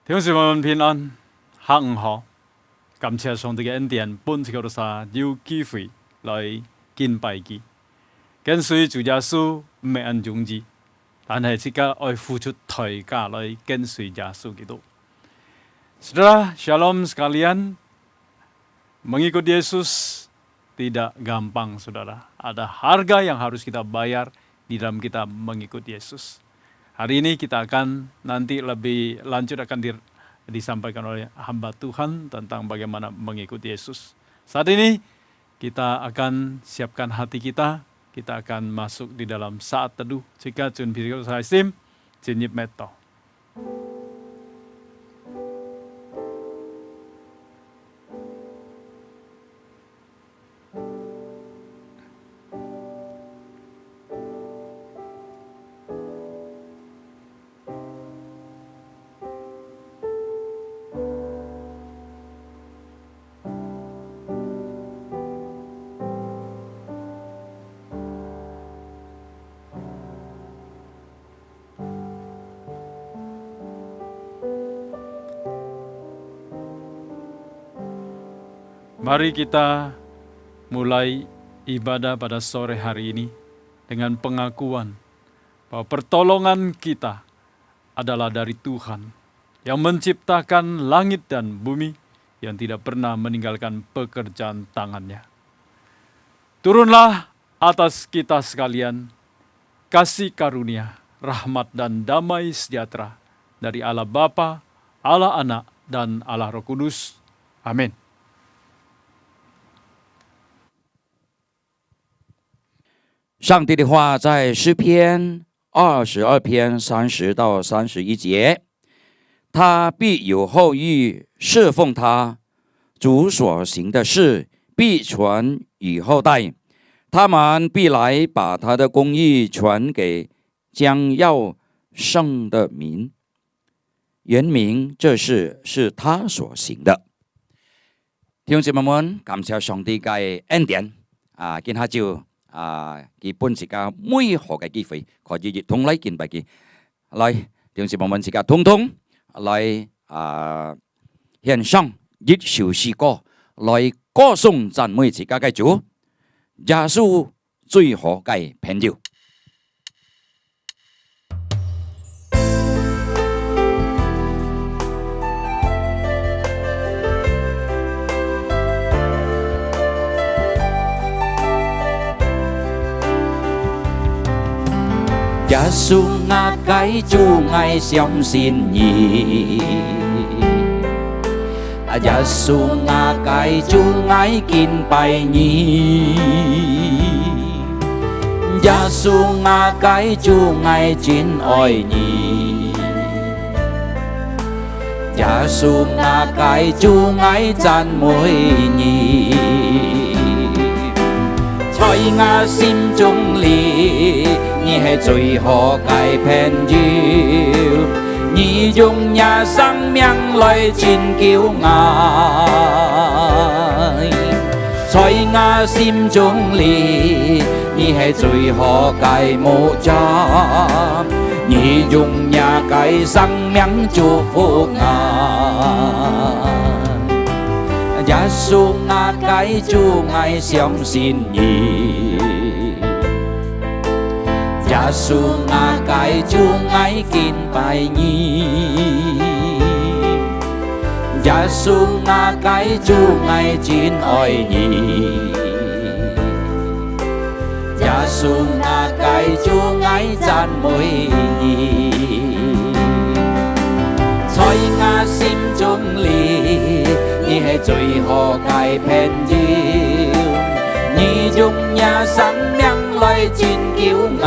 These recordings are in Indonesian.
弟兄姊妹們平安，下午好，感謝上帝嘅恩典，本朝沙有機會來敬拜佢，跟隨主耶穌唔係很容易，但係自家愛付出代價來跟隨耶穌基督。Saudara, Shalom sekalian, mengikut Yesus tidak gampang, saudara. Ada harga yang harus kita bayar di dalam kita mengikut Yesus. Hari ini kita akan nanti lebih lanjut akan disampaikan oleh hamba Tuhan tentang bagaimana mengikuti Yesus. Saat ini kita akan siapkan hati kita akan masuk di dalam saat teduh. Jika Jun Birgo Saisim, Jinip Meto. Mari kita mulai ibadah pada sore hari ini dengan pengakuan bahwa pertolongan kita adalah dari Tuhan yang menciptakan langit dan bumi, yang tidak pernah meninggalkan pekerjaan tangannya. Turunlah atas kita sekalian kasih karunia, rahmat dan damai sejahtera dari Allah Bapa, Allah Anak, dan Allah Roh Kudus. Amin. 上帝的话在诗篇22篇30到31节，他必有后裔侍奉他，主所行的事必传与后代，他们必来把他的公义传给将要生的民，原名这事是他所行的。弟兄姊妹們，感謝上帝嘅恩典今下就基本自家每何嘅機會，可以一同嚟敬拜佢，嚟弟兄姊妹們自家通通嚟獻上一首詩歌，嚟歌頌讚美自家嘅主，耶穌最好嘅朋友。耶穌我該主愛相信你，耶穌我該主愛敬拜你，耶穌我該主愛真愛你，耶穌我該主愛讚美你，在我心中裡。你係最好嘅朋友，你用你生命來拯救我，在我心中裡，你係最好嘅牧者，你用你嘅生命祝福我，耶穌我嘅主愛相信你。耶穌我該主愛敬拜你，耶穌我該主愛真愛你，耶穌我該主愛讚美你，在我心中裡，你係最好嘅朋友，你用你生命來拯救我，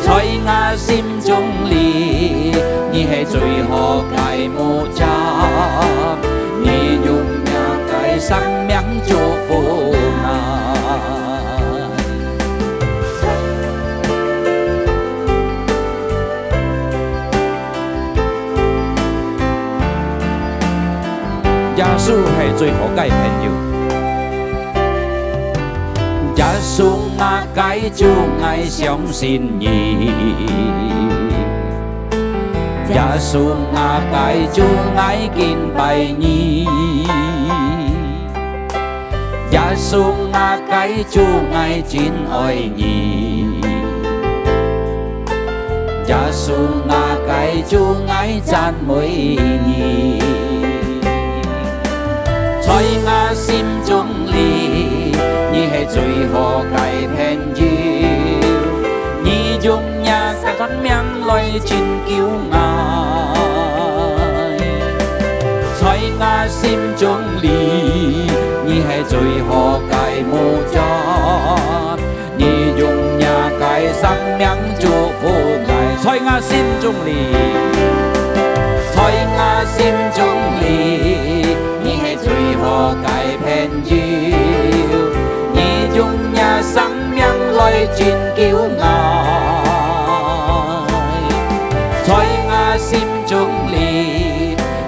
在我心中裡，你係最好嘅牧者，你用你嘅生命祝福我。耶穌係最好嘅朋友。耶穌我該主愛相信你，耶穌我繼續愛敬拜你，耶穌我繼續愛真愛你，耶穌我繼續愛讚美你，在我心中裏，你係最好嘅朋友，你用一生命來拯救我，在我心中裏，你係最好嘅牧者，你用一個生命祝福我，在我心中裏，在我心中裏，你係最好嘅朋友，你用一生命來拯救我。在我心中裏，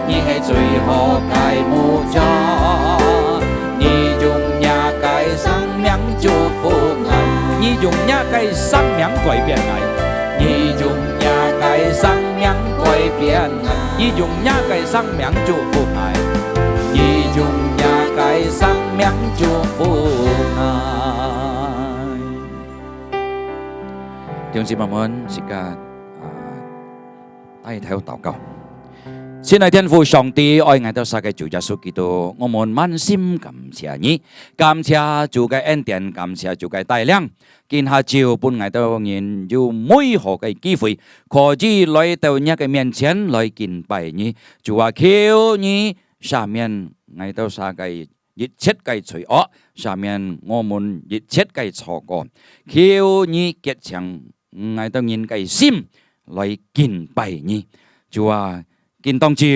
你係最好嘅牧者，你用一個生命祝福我，你用一個生命改變我，你用一個生命改變我，你用一個生命祝福我，你用一個生命祝福我。弟兄姊妹們，時間帶頭禱告。親愛天父上帝，愛我哋世界主耶穌基督，我們滿心感謝你，感謝主嘅恩典，感謝主嘅帶領。今下晝本我哋人有美好嘅機會，可以來到你嘅面前來敬拜你。主啊，求你赦免我哋世界一切嘅罪惡，赦免我們一切嘅錯過。求你潔淨我哋人嘅心來敬拜你。主啊，見當朝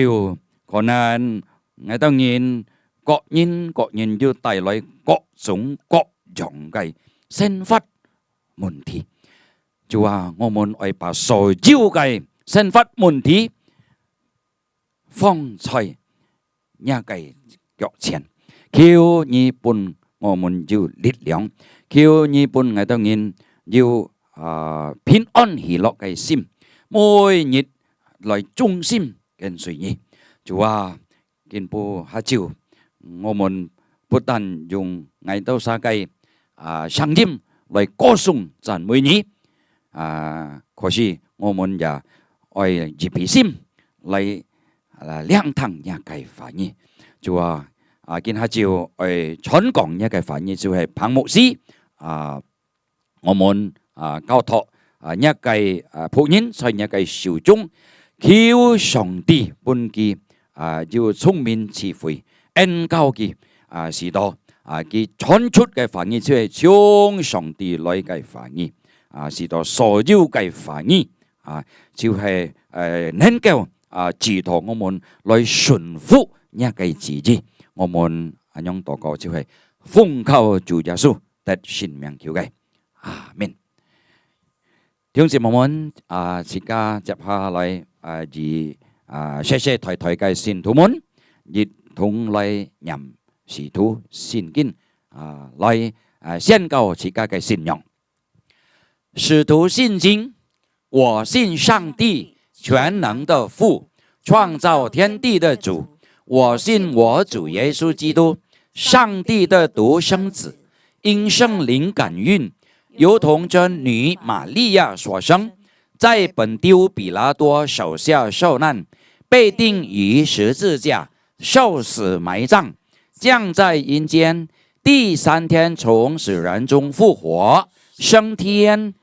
可能我哋人各人要帶來各種各樣嘅生活問題。主啊，我們要把所有嘅生活問題放在你嘅腳前，求你幫我們有力量，求你幫我哋人有平安喜樂嘅心，每日來忠心跟隨你。主啊，今步下晝，我們不但用我哋世界聲音來歌頌讚美你，可是我們也愛預備心來聆聽你嘅話語。主啊，今下晝愛傳講你嘅話語就係彭牧師我們交託你嘅僕人在你嘅手中。求上帝本佢要聰明智慧，恩教佢使到佢傳出嘅話語就係從上帝來嘅話語使到所有嘅話語就係能夠指導我們來順服一個旨意。我們咁樣禱告就係奉靠主耶穌得聖名求嘅，阿們。弟兄姊妹們，時間接下來以謝謝台台嘅信徒們，一同來念使徒信經來宣告自家嘅信仰。使徒信經，我信上帝全能的父，創造天地的主，我信我主耶穌基督，上帝的獨生子，因聖靈感孕，由童真女瑪利亞所生，在本丟比拉多手下受難，被釘於十字架，受死埋葬，降在陰間，第三天從死人中復活，升天，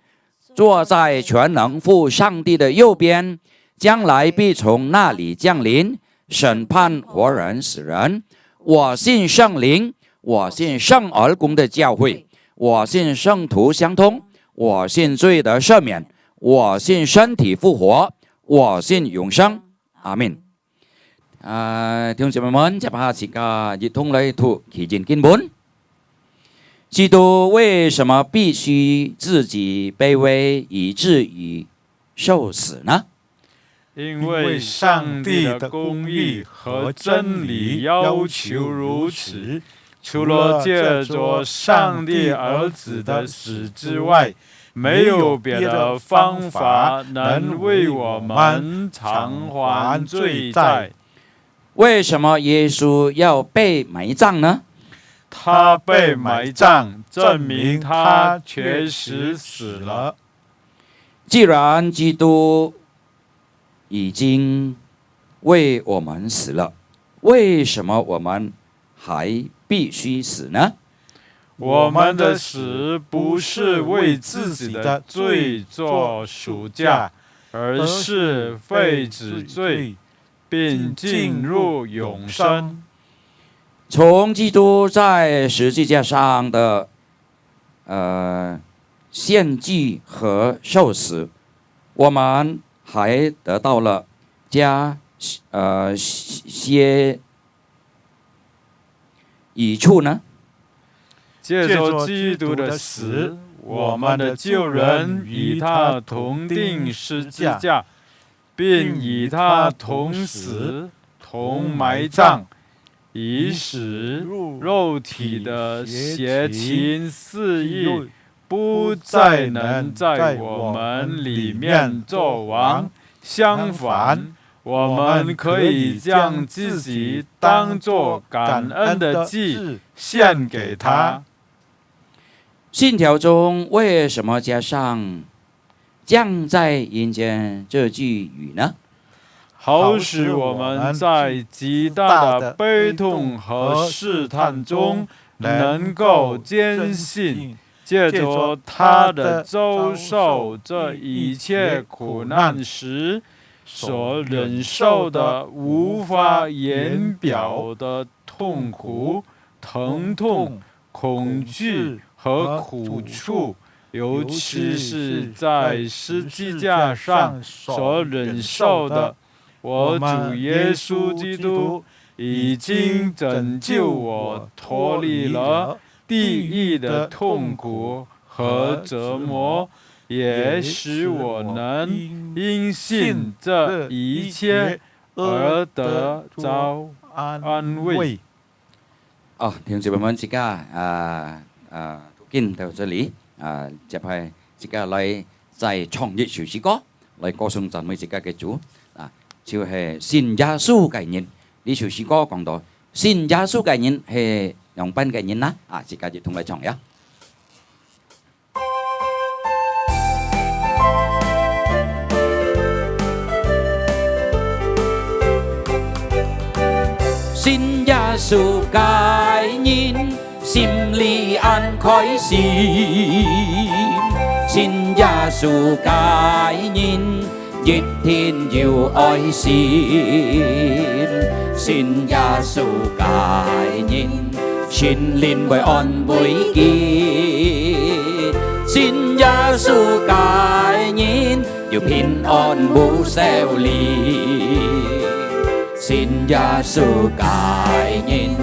坐在全能父上帝的右邊，將來必從那裡降臨，審判活人死人。我信聖靈，我信聖而公的教會，我信聖徒相通，我信罪得赦免，我信身體復活，我信永生。阿們。弟兄姊妹們，接下時間一同來讀起經經文。基督為什麼必須自己卑微，以至於受死呢？因為上帝的公義和真理要求如此，除了借着上帝兒子的死之外，没有别的方法能为我们偿还罪债。为什么耶稣要被埋葬呢？他被埋葬，证明他确实死了。既然基督已经为我们死了，为什么我们还必须死呢？我们的死不是为自己的罪做赎价，而是废止罪，并进入永生。从基督在十字架上的献祭和受死，我们还得到了些益处呢？借着基督的死，我们的旧人与他同定十字架，并与他同死、同埋葬，以使肉体的邪情私欲不再能在我们里面作王。相反，我们可以将自己当作感恩的祭献给他。信条中为什么加上将在阴间这句语呢？好使我们在极大的悲痛和试探中能够坚信，借着他的遭受这一切苦难时所忍受的无法言表的痛苦、疼痛、恐惧和苦楚，尤其是在十字架上所忍受的。我主耶稣基督已经拯救我脱离了地狱的痛苦和折磨，也使我能因信这一切而得着安慰。弟兄姊妹们，自家讀經到這裡接係自家嚟在創業小詩歌嚟歌頌讚美自家嘅主就係信耶穌嘅人。呢首詩歌講到信耶穌嘅人係用賓嘅人啦，自家就同嚟唱呀。信耶穌嘅人，心裏安開心；信耶穌嘅人，熱天要愛心；信耶穌嘅人，全靈為安慰結；信耶穌嘅人，要平安無受離。信耶穌嘅人，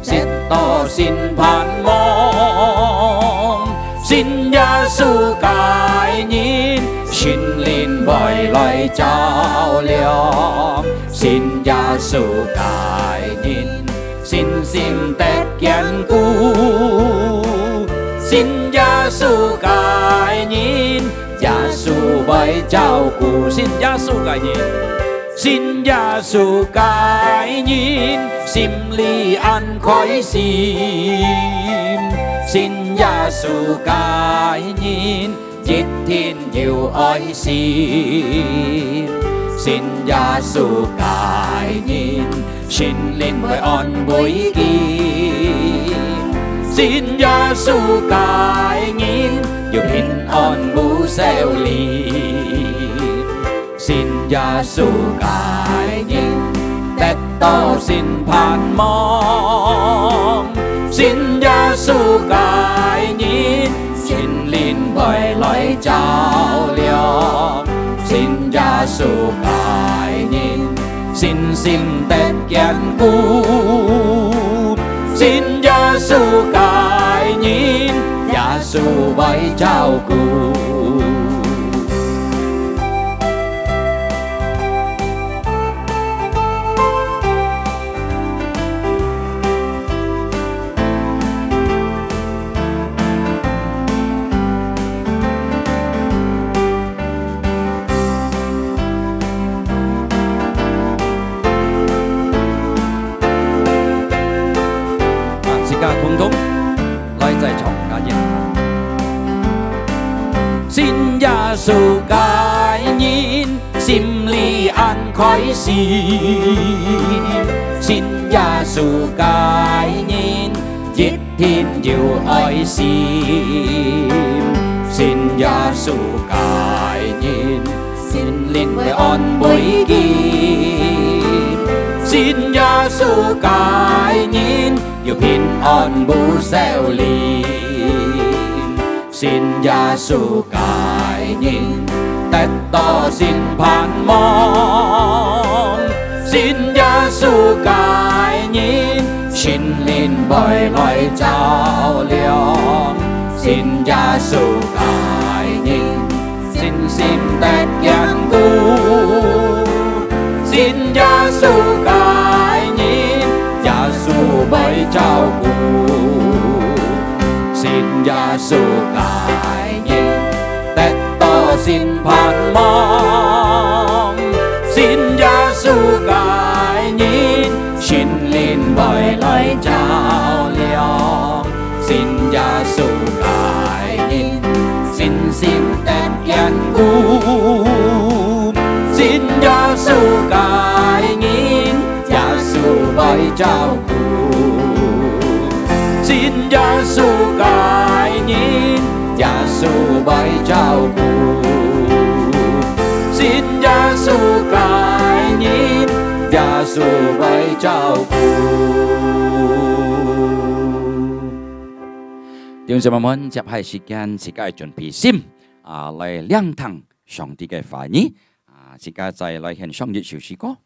直到信盼望；信耶穌嘅人，全靈為來照亮；信耶穌嘅人，信心得堅固；信耶穌嘅人，耶穌為照顧；信耶穌嘅人。信耶穌嘅人，心裏安開心；信耶穌嘅人，熱天要愛心；信耶穌嘅人，全靈為安慰結；信耶穌嘅人，要平安無受離。信耶穌嘅人，得到信盼望；信耶穌嘅人，全靈為來照亮；信耶穌嘅人，信心得堅固；信耶穌嘅人，耶穌為照顧。Xin Giêsu cải nhiên sim li an khói sim. Xin Giêsu cải nhiên giết thiên diệu ơi sim. Xin Giêsu cải nhiên xin linh với on bối kim. Xin Giêsu cải nhiên yêu pin on bu xeo lim. Xin Giêsu cải nhiên tết to xin phan mong. Xin Giêsu cải nhiên xin linh bồi loài trao liong. Xin Giêsu cải nhiên xin tết gian tu. Xin Giêsu cải nhiên Giêsu bồi trao cu. Xin Giêsu cải nhiên tết to xin phan mong. Xin Giêsu cải nhiên xin linh bồi loài trao liong. Xin Giêsu cải nhiên xin tết gian cu. Xin Giêsu cải nhiên Giêsu bồi trao cu. Xin Giêsu cải nhiên Giêsu bồi trao cu. Xin Giêsu cải nhiên Giêsu bồi trao cu.弟兄姊妹們，接下時間自己準備心嚟聆聽上帝嘅話語自己再來獻上一首詩歌。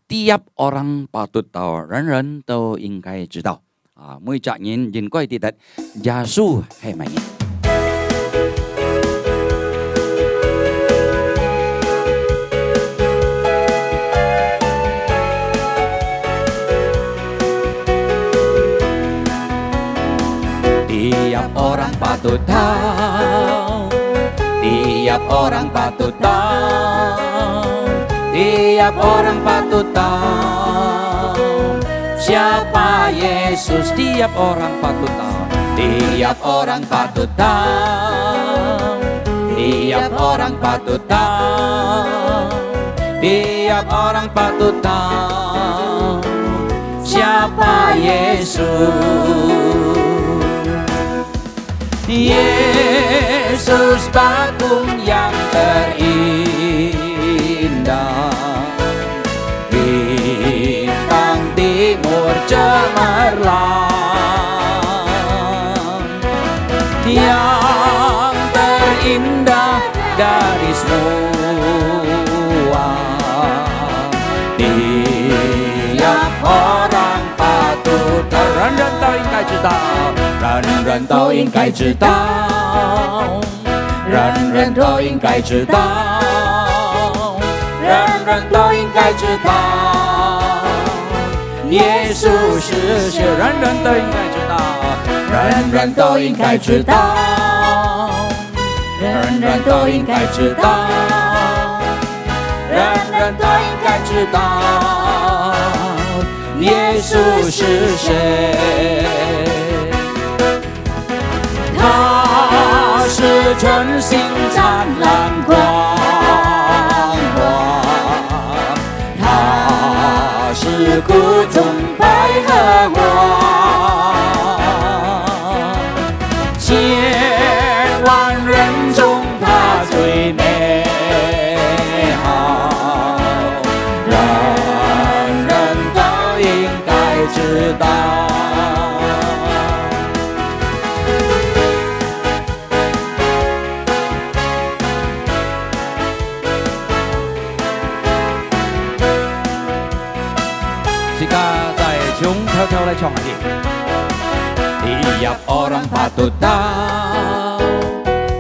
Tiap orang patut tahu, 人人都應該知道。每隻人應該記得耶穌係乜嘢。Tiap orang patut tahu, tiap orang patut tahu, tiap orang patut tahu siapa Yesus. Tiap orang patut tahu, tiap orang patut tahu, tiap orang patut tahu, tiap orang patut tahu siapa Yesus. Yesus bagong yang terindah, bintang timur cemerlang, yang terindah dari semua. Tiap orang patut rendah tahu ingkai cerita. 人人都应该知道，人人都应该知道，人人都应该知道，耶稣是谁？人人都应该知道，人人都应该知道，人人都应该知道，人人都应该知道，耶稣是谁？ 他是全新灿烂光华，他是苦中百合花，千万人中他最美好，人人都应该知道。 跳来唱下去。Tiap orang patut tahu,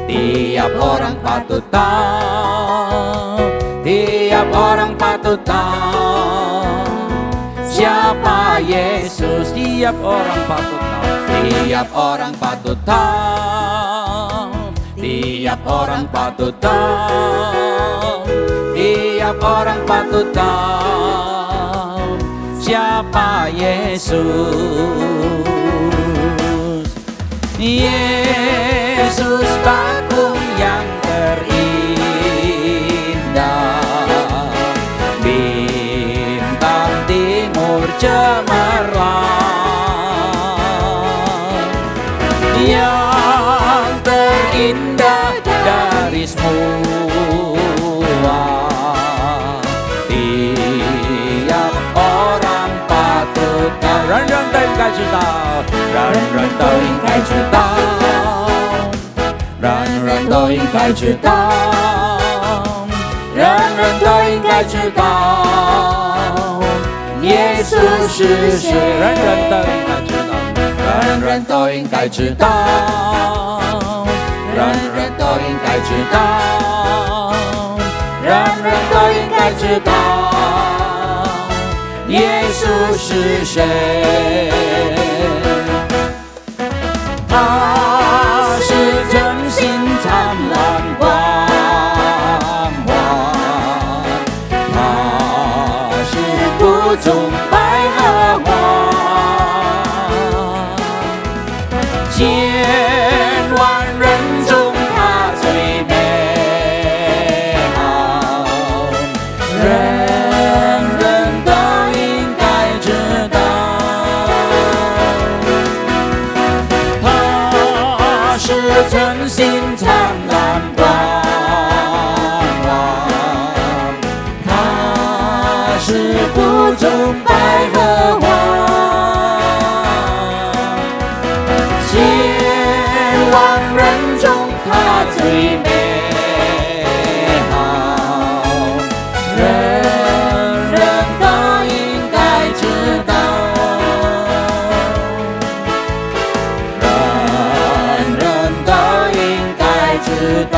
tiap orang patut tahu, tiap orang patut tahu siapa Yesus. Tiap orang patut tahu, tiap orang patut tahu, tiap orang patut tahu, tiap orang patut tahu siapa Yesus. Yesus Yesus bakung yang terindah, bintang timur cemerlang, yang terindah dari semua. Tiap orang patut tahu, 人人都应该知道，人人都应该知道，人人都应该知道，人人都应该知道，耶稣是谁？人人都应该知道，人人都应该知道，人人都应该知道，人人都应该知道，耶稣是谁？他是真心灿烂光华，他是谷中百合花，千万人中他最美好，人人都应该知道，他是真心灿烂光华，他是谷中百合花，千万人中他最美好，人人都应该知道，人人都应该知道，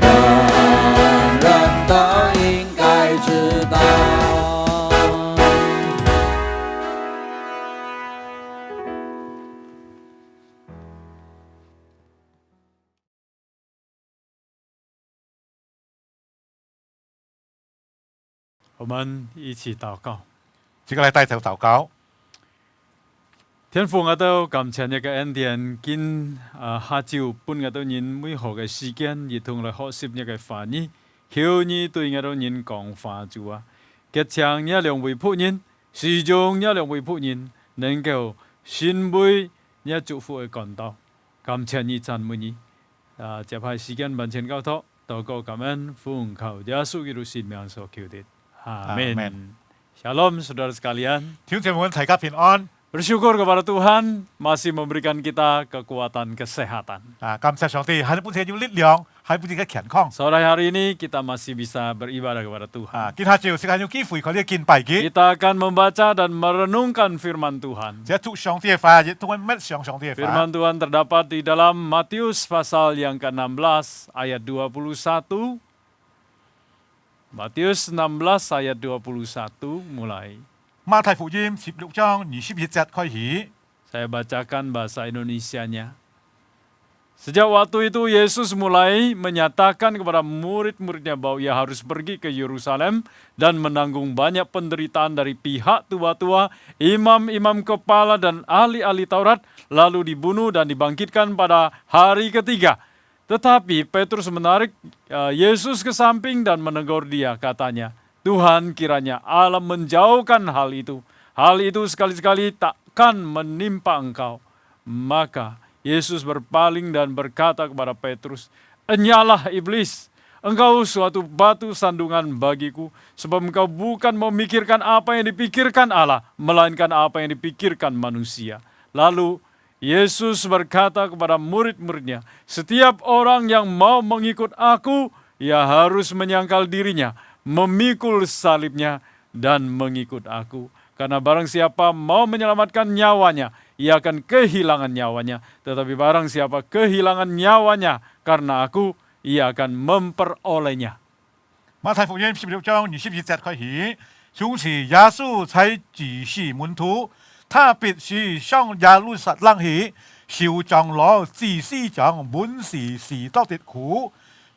人人都应该知道。我们一起祷告。接下來帶頭禱告，天父，我都感謝你嘅恩典，見下晝半我都人每號嘅時間，亦同嚟學習你嘅話語，求你對我都人講話主啊，結強你兩位僕人，始終你兩位僕人能夠信背你祝福嘅講道，感謝你讚美你。接下時間完全交託，禱告感恩，奉靠耶穌基督聖名所求的，阿門。 Shalom saudara sekalian. 弟兄姊妹們，大家平安。 Bersyukur kepada Tuhan masih memberikan kita kekuatan kesehatan. 感謝上帝，喺本世有力量，喺本世嘅健康。 Sore hari ini kita masih bisa beribadah kepada Tuhan. 見下朝時間有機會，佢哋敬拜嘅， Kita akan membaca dan merenungkan firman Tuhan. 即係讀上帝嘅話，亦都係乜上帝嘅話。 Firman Tuhan terdapat di dalam Matius pasal yang ke-16 ayat 21. Matius 16 ayat 21 mulai. 馬太福音16章21節開始。 Saya bacakan bahasa Indonesianya. Sejak waktu itu Yesus mulai menyatakan kepada murid-muridnya bahwa ia harus pergi ke Yerusalem dan menanggung banyak penderitaan dari pihak tua-tua, imam-imam kepala dan ahli-ahli Taurat, lalu dibunuh dan dibangkitkan pada hari ketiga. Tetapi Petrus menarik Yesus ke samping dan menegur dia, katanya, Tuhan, kiranya Allah menjauhkan hal itu. Hal itu sekali-sekali takkan menimpa engkau. Maka Yesus berpaling dan berkata kepada Petrus, Enyalah iblis, engkau suatu batu sandungan bagiku, sebab engkau bukan memikirkan apa yang dipikirkan Allah, melainkan apa yang dipikirkan manusia. Lalu Yesus berkata kepada murid-muridnya, setiap orang yang mau mengikut aku, ia harus menyangkal dirinya, memikul salibnya, dan mengikut aku. Karena barang siapa mau menyelamatkan nyawanya, ia akan kehilangan nyawanya. Tetapi barang siapa kehilangan nyawanya karena aku, ia akan memperolehnya. 馬太福音16章21節開始，從此耶穌才指示門徒，他必須上耶路撒冷去，受長老、祭司長、文士士督的苦，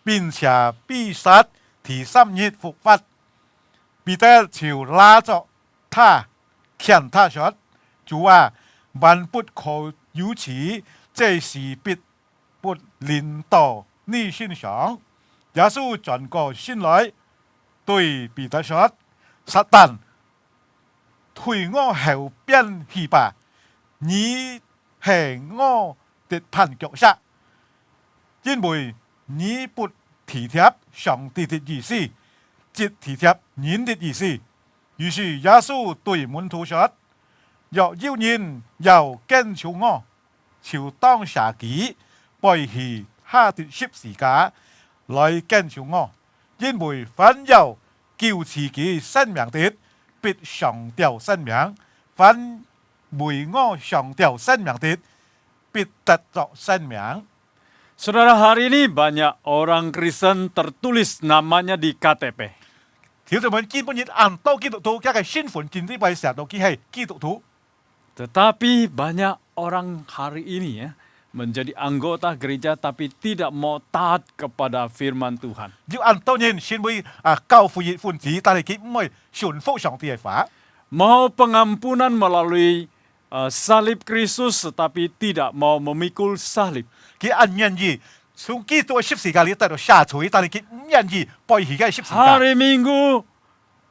並且必殺第3日復活。彼得就拉着他，勸他說：主啊，萬不可尤其這是必不臨到你身上。耶穌轉過身來，對彼得說：撒旦，退我後邊去吧，你係我的絆腳石，因為你不體貼上帝的意思，只體貼人的意思。於是耶穌對門徒說：若有人要跟從我，就當捨己，背起他的十字架來跟從我。因為凡有救自己生命的，必喪掉生命；凡為我喪掉生命的，必得着生命。 Saudara, hari ini banyak orang Kristen tertulis namanya di KTP. 條條們基本上按到基督徒嘅身份證啲位成到佢係基督徒， Tetapi banyak orang hari ini ya menjadi anggota gereja tapi tidak mau taat kepada firman Tuhan. 要按到人成為教會嘅分子，但係佢唔係順服上帝嘅法， Mau pengampunan melalui salib Kristus tetapi tidak mau memikul salib. 佢按願意從基督嘅十字架裏得到下垂，但係佢唔願意背起嘅十字架。 Hari Minggu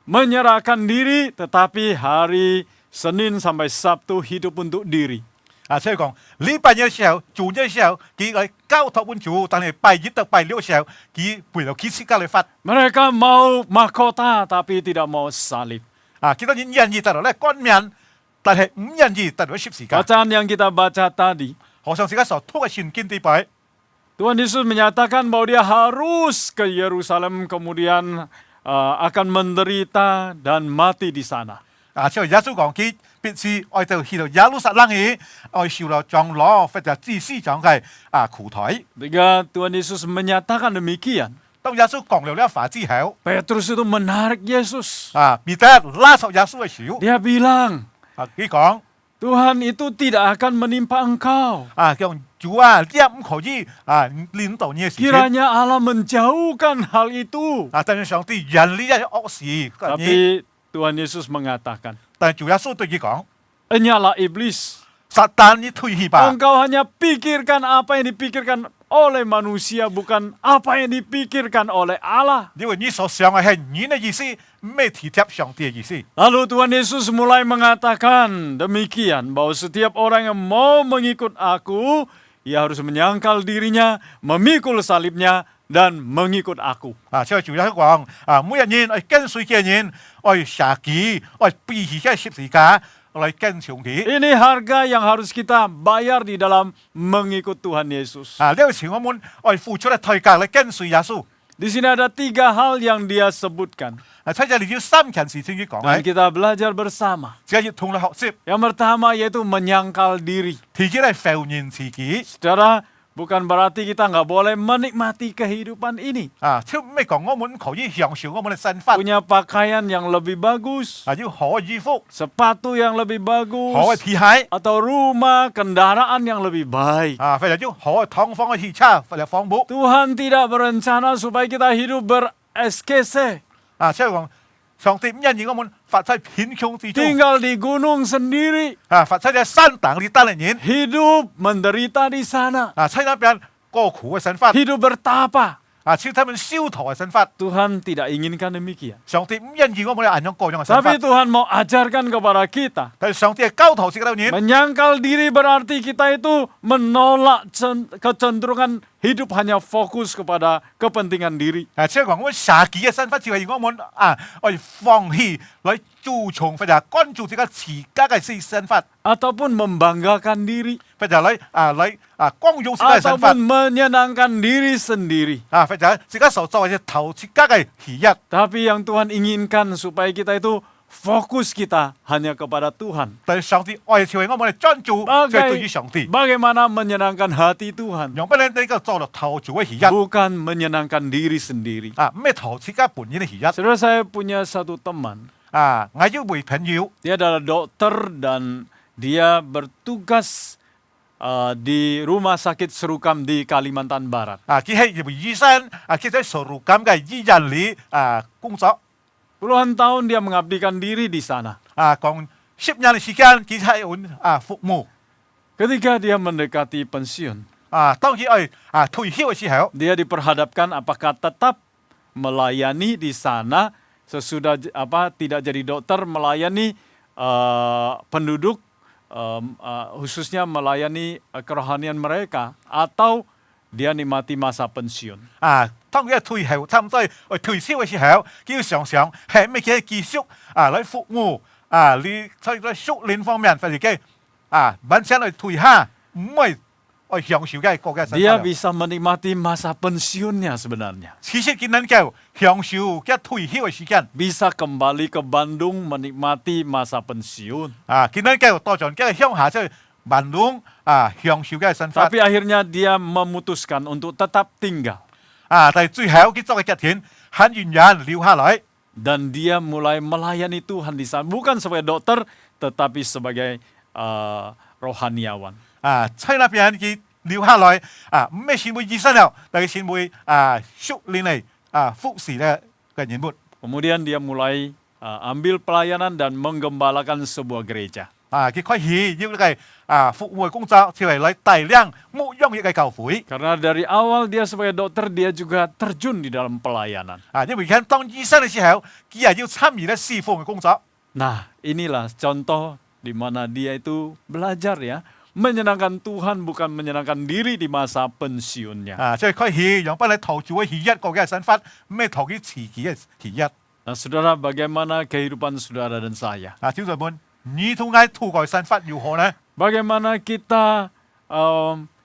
menyerahkan diri tetapi hari Senin sampai Sabtu hidup untuk diri. 所以講禮拜日嘅時候、主日嘅時候，佢嚟交託本主，但係拜日到拜六嘅時候，佢為咗佢自己嚟發。 Mereka mau mahkota tapi tidak mau salib. 佢當然願意得到咧冠冕，但係唔願意得到十字架。 Bacaan yang kita baca tadi, 好像自己所讀嘅聖經地拜。 Tuhan Yesus menyatakan bahwa dia harus ke Yerusalem kemudian akan menderita dan mati di sana. 即係耶穌講佢必須愛到去到耶路撒冷去，愛受到長老或者祭司長嘅苦台。 Ketika Tuhan Yesus menyatakan demikian, 當耶穌講了呢話之後， Petrus itu menarik Yesus. 彼得拉住耶穌嘅手， Dia bilang, 佢講 Tuhan itu tidak akan menimpa engkau. 叫主啊，你唔可以領導你嘅事情。 Kiranya Allah menjauhkan hal itu. 但係上帝遠離一惡事， Tapi Tuhan Yesus mengatakan, 但係主耶穌對佢講： Enyalah iblis. 撒旦，你退去吧。 Engkau hanya pikirkan apa yang dipikirkan oleh manusia, bukan apa yang dipikirkan oleh Allah. 因為你所想嘅係人嘅意思，唔係體貼上帝嘅意思。 Lalu Tuhan Yesus mulai mengatakan demikian, bahwa setiap orang yang mau mengikut aku, ia harus menyangkal dirinya, memikul salibnya, dan mengikut aku. 所以主耶穌講：每一人愛跟隨嘅人，愛捨己，愛背起嘅十字架來跟從佢。 Ini harga yang harus kita bayar di dalam mengikut Tuhan Yesus. 呢個時我們愛付出嘅代價嚟跟隨耶穌。 Di sini ada 3 hal yang dia sebutkan. 喺這裏要三件事情佢講 Dan 嘅， kita belajar bersama. 只係要同你學習， Yang pertama yaitu menyangkal diri. 自己嚟否認自己。 Saudara, bukan berarti kita nggak boleh menikmati kehidupan ini. 超咩講我們可以享受我們嘅身份， Punya pakaian yang lebih bagus, 要好嘅衣服， sepatu yang lebih 好嘅 bagus, 皮鞋， atau rumah, kendaraan yang lebih baik. 或者要好嘅劏房嘅汽車或者房屋。 Tuhan tidak berencana supaya kita hidup ber-SKC, 即係講上帝唔願意我們發在貧窮之中， tinggal di gunung sendiri, 發在山頂裏單嘅人， hidup menderita di sana, 喺那邊過苦嘅生活， hidup bertapa. 超他們燒陶嘅生活。 Tuhan tidak inginkan demikian. 上帝唔願意我們係咁樣各樣嘅生 Tapi 活， Tuhan mau ajarkan kepada kita, 但係上帝係交託自己嘅人。 menyangkal diri berarti kita itu menolak kecenderungan hidup hanya fokus kepada kepentingan diri. 即係講我們捨己嘅生活就係我們去放棄來注重或者關注自己自家嘅生活， Ataupun membanggakan diri, 或者嚟光榮自己嘅生 ataupun 活， menyenangkan diri sendiri. 或者自己所作嘅投自家嘅喜悅。 Tapi yang Tuhan inginkan supaya kita itu fokus kita hanya kepada Tuhan. 但係上帝愛就係我們嘅專注，就係對於上帝， Bagaimana menyenangkan hati Tuhan, 讓不能呢個做到投注嘅喜悅， bukan menyenangkan diri sendiri. 唔係投自家本人嘅喜悅。 Saudara, saya punya satu teman. 我有位朋友， Dia adalah dokter dan dia bertugas di rumah sakit Serukam di Kalimantan Barat. 佢係一位醫生，佢喺索魯金嘅醫院裏工作， Puluhan tahun dia mengabdikan diri di sana. 講10年嘅時間，佢喺服務。Ketika dia mendekati pensiun, 當佢退休嘅時候， dia diperhadapkan apakah tetap melayani di sana sesudah tidak jadi dokter, melayani penduduk, khususnya melayani kerohanian mereka, atau dia nikmati masa pensiun. 當佢退後差唔多退休嘅時候，佢常常係咩嘅繼續來服務你喺屬靈方面，或者嘅本身去退下，唔係享受嘅國家生 Dia 活。 bisa menikmati masa pensiunnya sebenarnya. 其實佢能夠享受嘅退休嘅時間， Bisa kembali ke Bandung menikmati masa pensiun. 佢能夠多種嘅鄉下即係萬隆享受嘅生活。 Tapi akhirnya dia memutuskan untuk tetap tinggal. 但係最後佢作嘅決定，很願意留下來。 Dan dia mulai melayani Tuhan di sana. Bukan sebagai dokter, tetapi sebagai rohaniawan. 喺那邊佢留下來，唔係先會醫生了，但係先會屬靈嚟服侍嘅人物。 Kemudian dia mulai ambil pelayanan dan menggembalakan sebuah gereja. 佢開始要嘅服務嘅工作，就係嚟帶領牧養嘅教會。 Karena dari awal dia sebagai dokter, dia juga terjun di dalam pelayanan. 因為佢當醫生嘅時候，佢係要參與咧侍奉嘅工作。 Nah, inilah contoh di mana dia itu belajar ya. Menyenangkan Tuhan bukan menyenangkan diri di masa pensiunnya. 即係開始讓班你投注嘅喜悅國嘅生活，咩投佢自己嘅喜悅。 Nah, saudara, bagaimana kehidupan saudara dan saya? 小弟們，你同我透過生活如何呢？ Bagaimana kita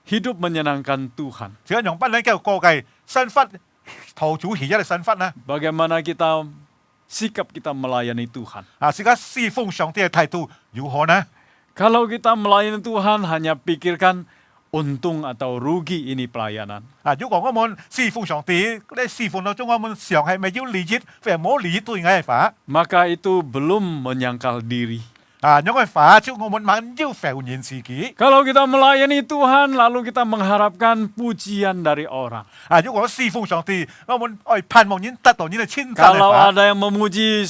hidup menyenangkan Tuhan? 只係讓班你嘅國嘅生活投注喜悅嘅生活呢？ Bagaimana kita sikap kita melayani Tuhan? 是個侍奉上帝嘅態度如何呢？ Kalau kita melayani Tuhan hanya pikirkan untung atau rugi ini pelayanan. 如果我們侍奉上帝，咧侍奉當中我們常係咪要利益，或者冇利益對我嘅話， Maka itu belum menyangkal diri. 因為話就我們蠻要浮現自己。 Kalau kita melayani Tuhan lalu kita mengharapkan pujian dari orang. 如果侍奉上帝，我們盼望人得到人嘅稱讚嘅 Kalau 話， ada yang memuji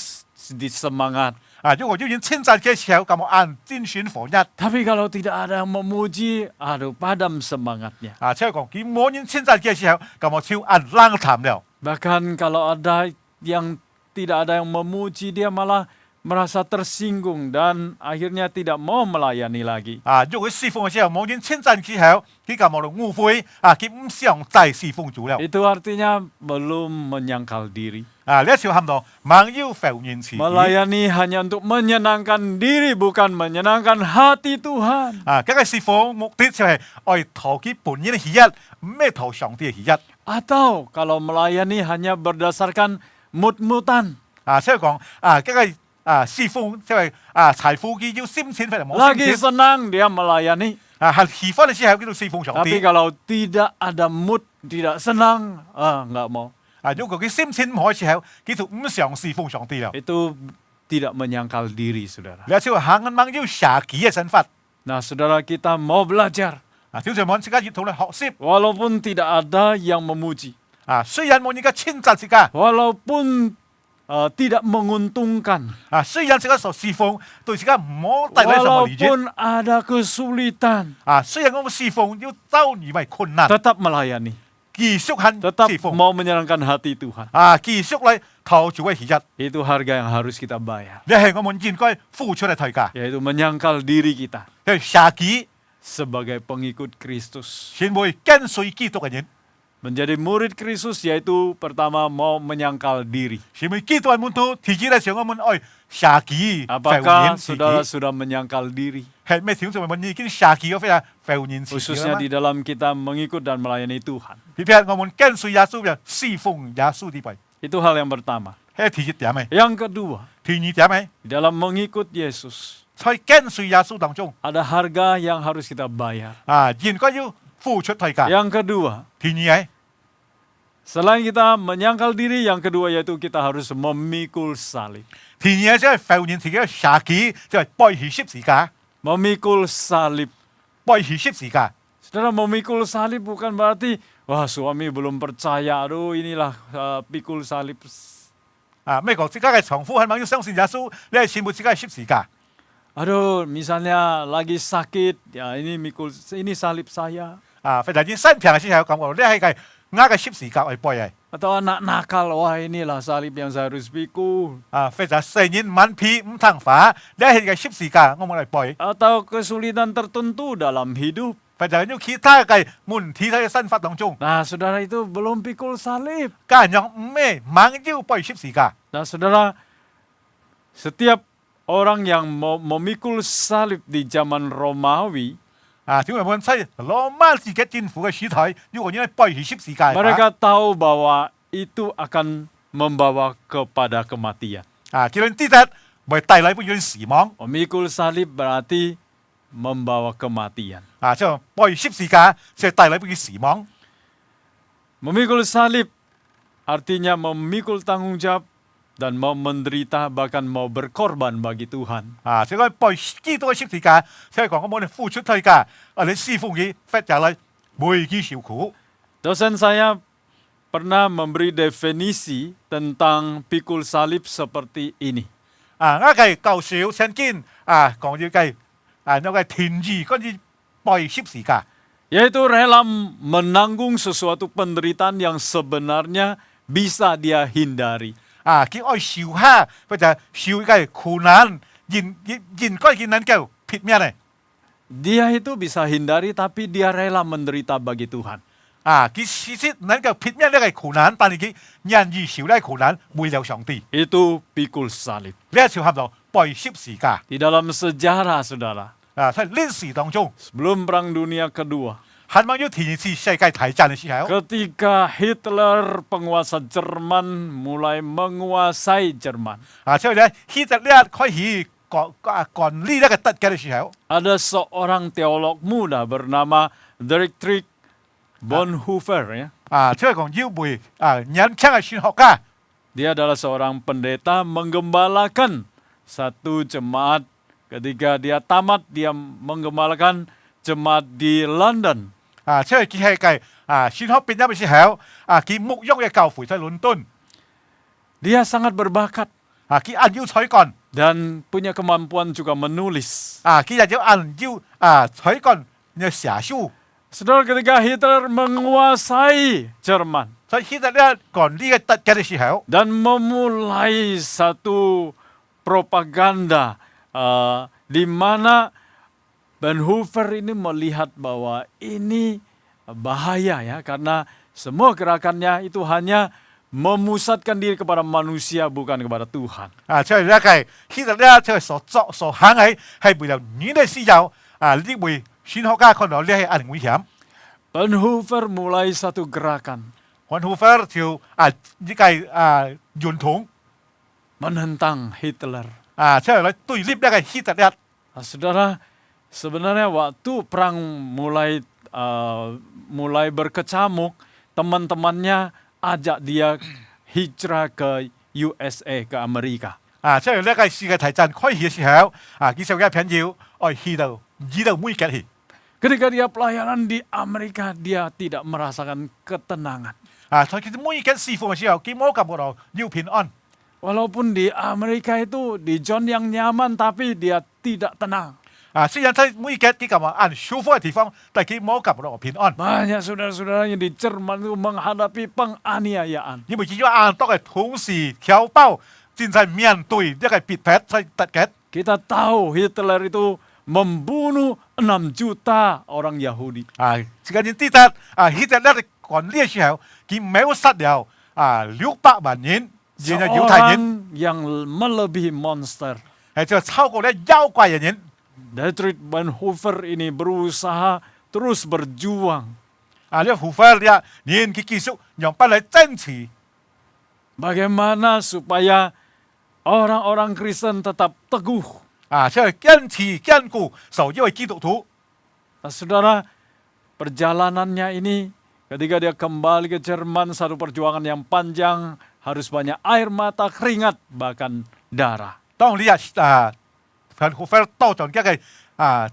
semangat. 如果要人稱讚嘅時候，咁我按精選火一。 Tapi kalau tidak ada yang memuji, aduh padam semangatnya. 即係講佢冇人稱讚嘅時候，咁我超按冷淡了。 Bahkan kalau ada yang tidak ada yang memuji, dia malah merasa tersinggung dan akhirnya tidak mau melayani lagi. 如果侍奉嘅時候冇人稱讚之後，佢咁我就誤會，佢唔想再侍奉主了。 Itu artinya belum menyangkal diri. 呢一條喊到蠻要浮現自己。 Melayani hanya untuk menyenangkan diri, bukan menyenangkan hati Tuhan. 嗰個侍奉目的就係愛投佢本人嘅喜悅，唔係投上帝嘅喜悅。 Atau kalau melayani hanya berdasarkan mut-mutan. 即係講嗰個侍奉就係財富佢要先錢，或者冇先 Lagi 錢。 senang dia melayani. 係喜歡嘅時候叫做侍奉上 Tapi 帝。 kalau tidak ada mood, tidak senang, nggak mau. 如果佢先錢唔開時候，佢就唔想侍奉上帝了。 Itu tidak menyangkal diri, saudara. 你就行緊要下己嘅生活。 Nah, saudara, kita mau belajar. 小姐們，即刻要同你學習。 Walaupun tidak ada yang memuji. 雖然冇人嘅稱讚自家， Walaupun tidak menguntungkan. 雖然自己所侍奉對自己唔好帶來什麼利益。 Walaupun ada kesulitan. 雖然我們侍奉要遭遇為困難， Tetap melayani. 繼續行 Tetap 侍奉。 mau menyenangkan hati Tuhan. 繼續嚟投注嘅喜悅， Itu harga yang harus kita bayar. 呢係我們應該付出嘅代價。 Yaitu menyangkal diri kita 係下己 sebagai pengikut Kristus. 先會跟隨基督嘅人， Menjadi murid Kristus yaitu pertama mau menyangkal diri. 先會基督嘅門徒，提起嚟時候我們愛下己，浮 Apakah 現自己。 saudara sudah menyangkal diri? 係咩條件？我們已經下己咗非常浮現自己 Khususnya 啦 di dalam kita mengikut dan melayani Tuhan. 譬如我們跟隨耶穌嘅侍奉耶穌啲位， Itu hal yang pertama. 係第一點嘅。 Yang kedua, 第二點嘅， di dalam mengikut Yesus 在跟隨耶穌當中， ada harga yang harus kita bayar. 應該要付出代價。 Yang kedua, 第二嘅。 selain kita menyangkal diri, yang kedua yaitu kita harus memikul salib. 第二即係浮現自己嘅下己，就係背起十字架， Memikul salib. 背起十字架。 Saudara, memikul salib bukan berarti, wah suami belum percaya, aduh inilah pikul salib. 咩講？自己嘅丈夫係咪要相信耶穌？你係全部自己嘅十字架。Aduh, misalnya lagi sakit, ya ini salib saya. 非常之新平嘅時候咁講，你係個啱嘅攝時間去背嘅。 Atau anak nakal, wah inilah salib yang saya harus pikul. 非常成年文皮唔通法，你係個攝時間我冇嚟背。 Atau kesulitan tertentu dalam hidup. 非常有其他嘅問題喺生活當中， Nah, saudara itu belum pikul salib. 家人唔咩猛要背攝時間。 Nah, saudara, setiap orang yang mau memikul salib di zaman Romawi, 點解本身羅馬字嘅政府嘅時代，如果你嚟背攝時間， mereka tahu bahwa itu akan membawa kepada kematian. 叫人知得會帶來不遠死亡。 Memikul salib berarti membawa kematian. 即係背攝時間，就係帶來不遠死亡。 Memikul salib artinya memikul tanggung jawab dan mau menderita bahkan mau berkorban bagi Tuhan. 所以講背基督嘅攝時間，即係講我哋付出代價，你侍奉佢，發就嚟每記受苦。 Dosen saya pernah memberi definisi tentang pikul salib seperti ini. 我係教授聖經講要計有個田字跟住背攝時間。 Yaitu rela menanggung sesuatu penderitaan yang sebenarnya bisa dia hindari. 叫愛受下，佢就受嘅苦難，應該見能夠撇咩呢？ Dia itu bisa hindari tapi dia rela menderita bagi Tuhan. 佢事實能夠撇咩呢個苦難，但係佢人意受呢個苦難，為了上帝。 Itu pikul salib. 呢一條合到背攝時間 Di dalam sejarah, saudara, 喺歷史當中， sebelum Perang Dunia Kedua, 係咪要第二次世界大戰嘅時候？ ketika Hitler penguasa Jerman mulai menguasai Jerman, 所以咧，希特勒開始管理呢個德國嘅時候， ada seorang teolog muda bernama Dietrich Bonhoeffer, ya. 即係講要為年輕嘅神學家， Dia adalah seorang pendeta menggembalakan satu jemaat. Ketika dia tamat, dia menggembalakan jemaat di London. 即係佢係計神學畢業嘅時候，佢牧養嘅教會喺倫敦， Dia sangat berbakat 佢按要才幹， dan punya kemampuan juga menulis. 佢又要按要才幹要寫書， Saudara, ketika Hitler menguasai Jerman 所以希特勒管理嘅德國嘅時候， dan memulai satu propaganda di mana Bonhoeffer ini melihat bahwa ini bahaya ya, karena semua gerakannya itu hanya memusatkan diri kepada manusia bukan kepada Tuhan. 即係咧計希特勒即係所作所行嘅係為了你嘅需要，呢位神學家看到呢係很危險。 Bonhoeffer mulai satu gerakan ဝန်胡弗就呢個傳統 menentang Hitler. 即係咧對立呢個希特勒。 Nah, saudara, sebenarnya waktu perang mulai berkecamuk, teman-temannya ajak dia hijrah ke USA, ke Amerika. 即係呢個世界大戰開始嘅時候，佢就有朋友去到美國去。 Ketika dia pelayanan di Amerika, dia tidak merasakan ketenangan. 所以佢美國侍奉嘅時候，佢冇感覺到要平安。 Walaupun di Amerika itu di zona yang nyaman, tapi dia tidak tenang. 雖然喺美國佢咁話按舒服嘅地方，但係佢冇感覺到平安。 Banyak saudara-saudaranya di Jerman itu menghadapi penganiayaan. 因為佢要按多嘅同時挑包，正在面對一個逼迫喺德國。 Kita tahu Hitler itu membunuh 6 juta orang Yahudi. 時間知道希特勒管理嘅時候，佢秒殺了600萬人，然後猶太人 Seorang yang melebihi monster. 就超過咧妖怪嘅人。 Dietrich Bonhoeffer ini berusaha terus berjuang. 呢個胡佛呢，連佢繼續用不嚟爭取 Bagaimana supaya orang-orang Kristen tetap teguh. 即係堅持堅固受呢位基督徒。 Nah, saudara, perjalanannya ini ketika dia kembali ke Jerman, satu perjuangan yang panjang, harus banyak air mata, keringat, bahkan darah. 當呢胡佛到咗一個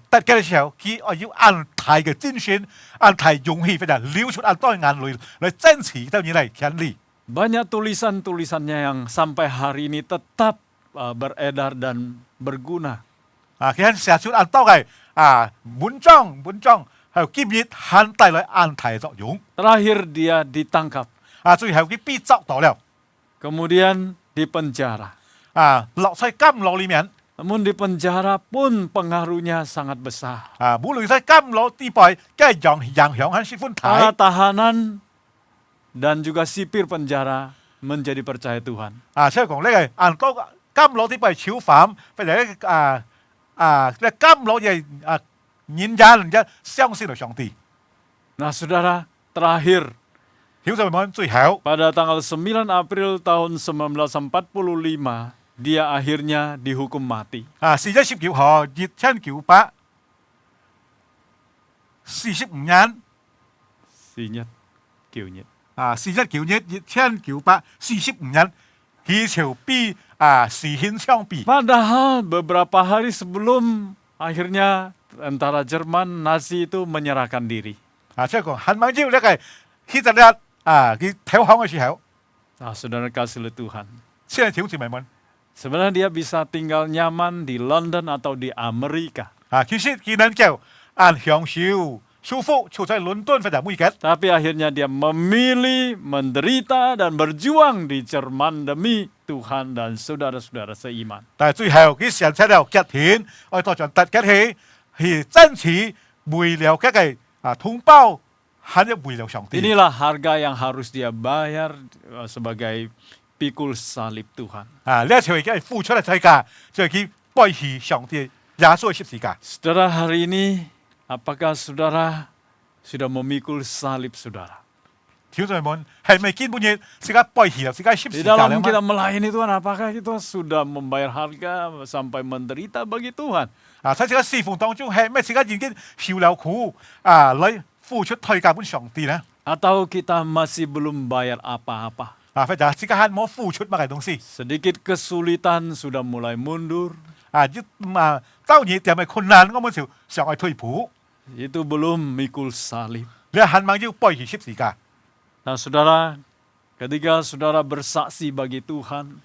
德國嘅時候，佢要按大嘅精神、按大勇氣，非常流出按多眼淚嚟爭取到你嚟權利。 Banyak tulisan-tulisannya yang sampai hari ini tetap beredar dan berguna. 佢喺寫出按多嘅文章還有今日還帶來安泰作用。 Terakhir dia ditangkap, 最後佢被捉到了， kemudian dipenjara. 落喺監牢裡面。 Namun di penjara pun pengaruhnya sangat besar. 無論喺監牢地位，梗係影響喺十分 Para 大。 tahanan dan juga sipir penjara menjadi percaya Tuhan. 所以講呢個按多監牢地位囚犯，或者監牢嘅人家相信了上帝。 Nah, saudara, terakhir 小弟們最後 pada tanggal 9 April tahun 1945, dia akhirnya dihukum mati. 4月19號1945年 Sinyet, kiunyet. 4月9日1945年，佢就被死刑槍斃。 Padahal beberapa hari sebelum akhirnya tentara Jerman Nazi itu menyerahkan diri. 即係講很晚之後呢個希特勒佢投降嘅時候， Nah, saudara kasih oleh Tuhan. 先係挑戰民。 Sebenarnya dia bisa tinggal nyaman di London atau di Amerika. 其實佢能夠享受舒服，住在倫敦或者美國。 Tapi akhirnya dia memilih menderita dan berjuang di Jerman demi Tuhan dan saudara-saudara seiman. 但係最後佢選擇了決定，愛到場特決起，係爭取為了嗰個同胞，還有為了上帝。 Inilah harga yang harus dia bayar sebagai pikul salib Tuhan. 呢一條係付出嘅代價，就係佢背棄上帝耶穌嘅十字架。 Saudara, hari ini apakah saudara sudah memikul salib saudara? 挑戰們係咪根本嘅自己背棄了自己十 Di 字架 dalam 了 kita 嗎？ melayani Tuhan, apakah kita sudah membayar harga sampai menderita bagi Tuhan? 喺這個侍奉當中係咪自己已經受了苦嚟付出代價俾上帝呢？ Atau kita masih belum bayar apa-apa? 或者自己還冇付出乜嘅東西？ Sedikit kesulitan sudah mulai mundur. 當然點係困難，我們就上去退步。 Itu belum mikul salib. 你係咪要背棄十字架？ Nah, saudara, ketika saudara bersaksi bagi Tuhan,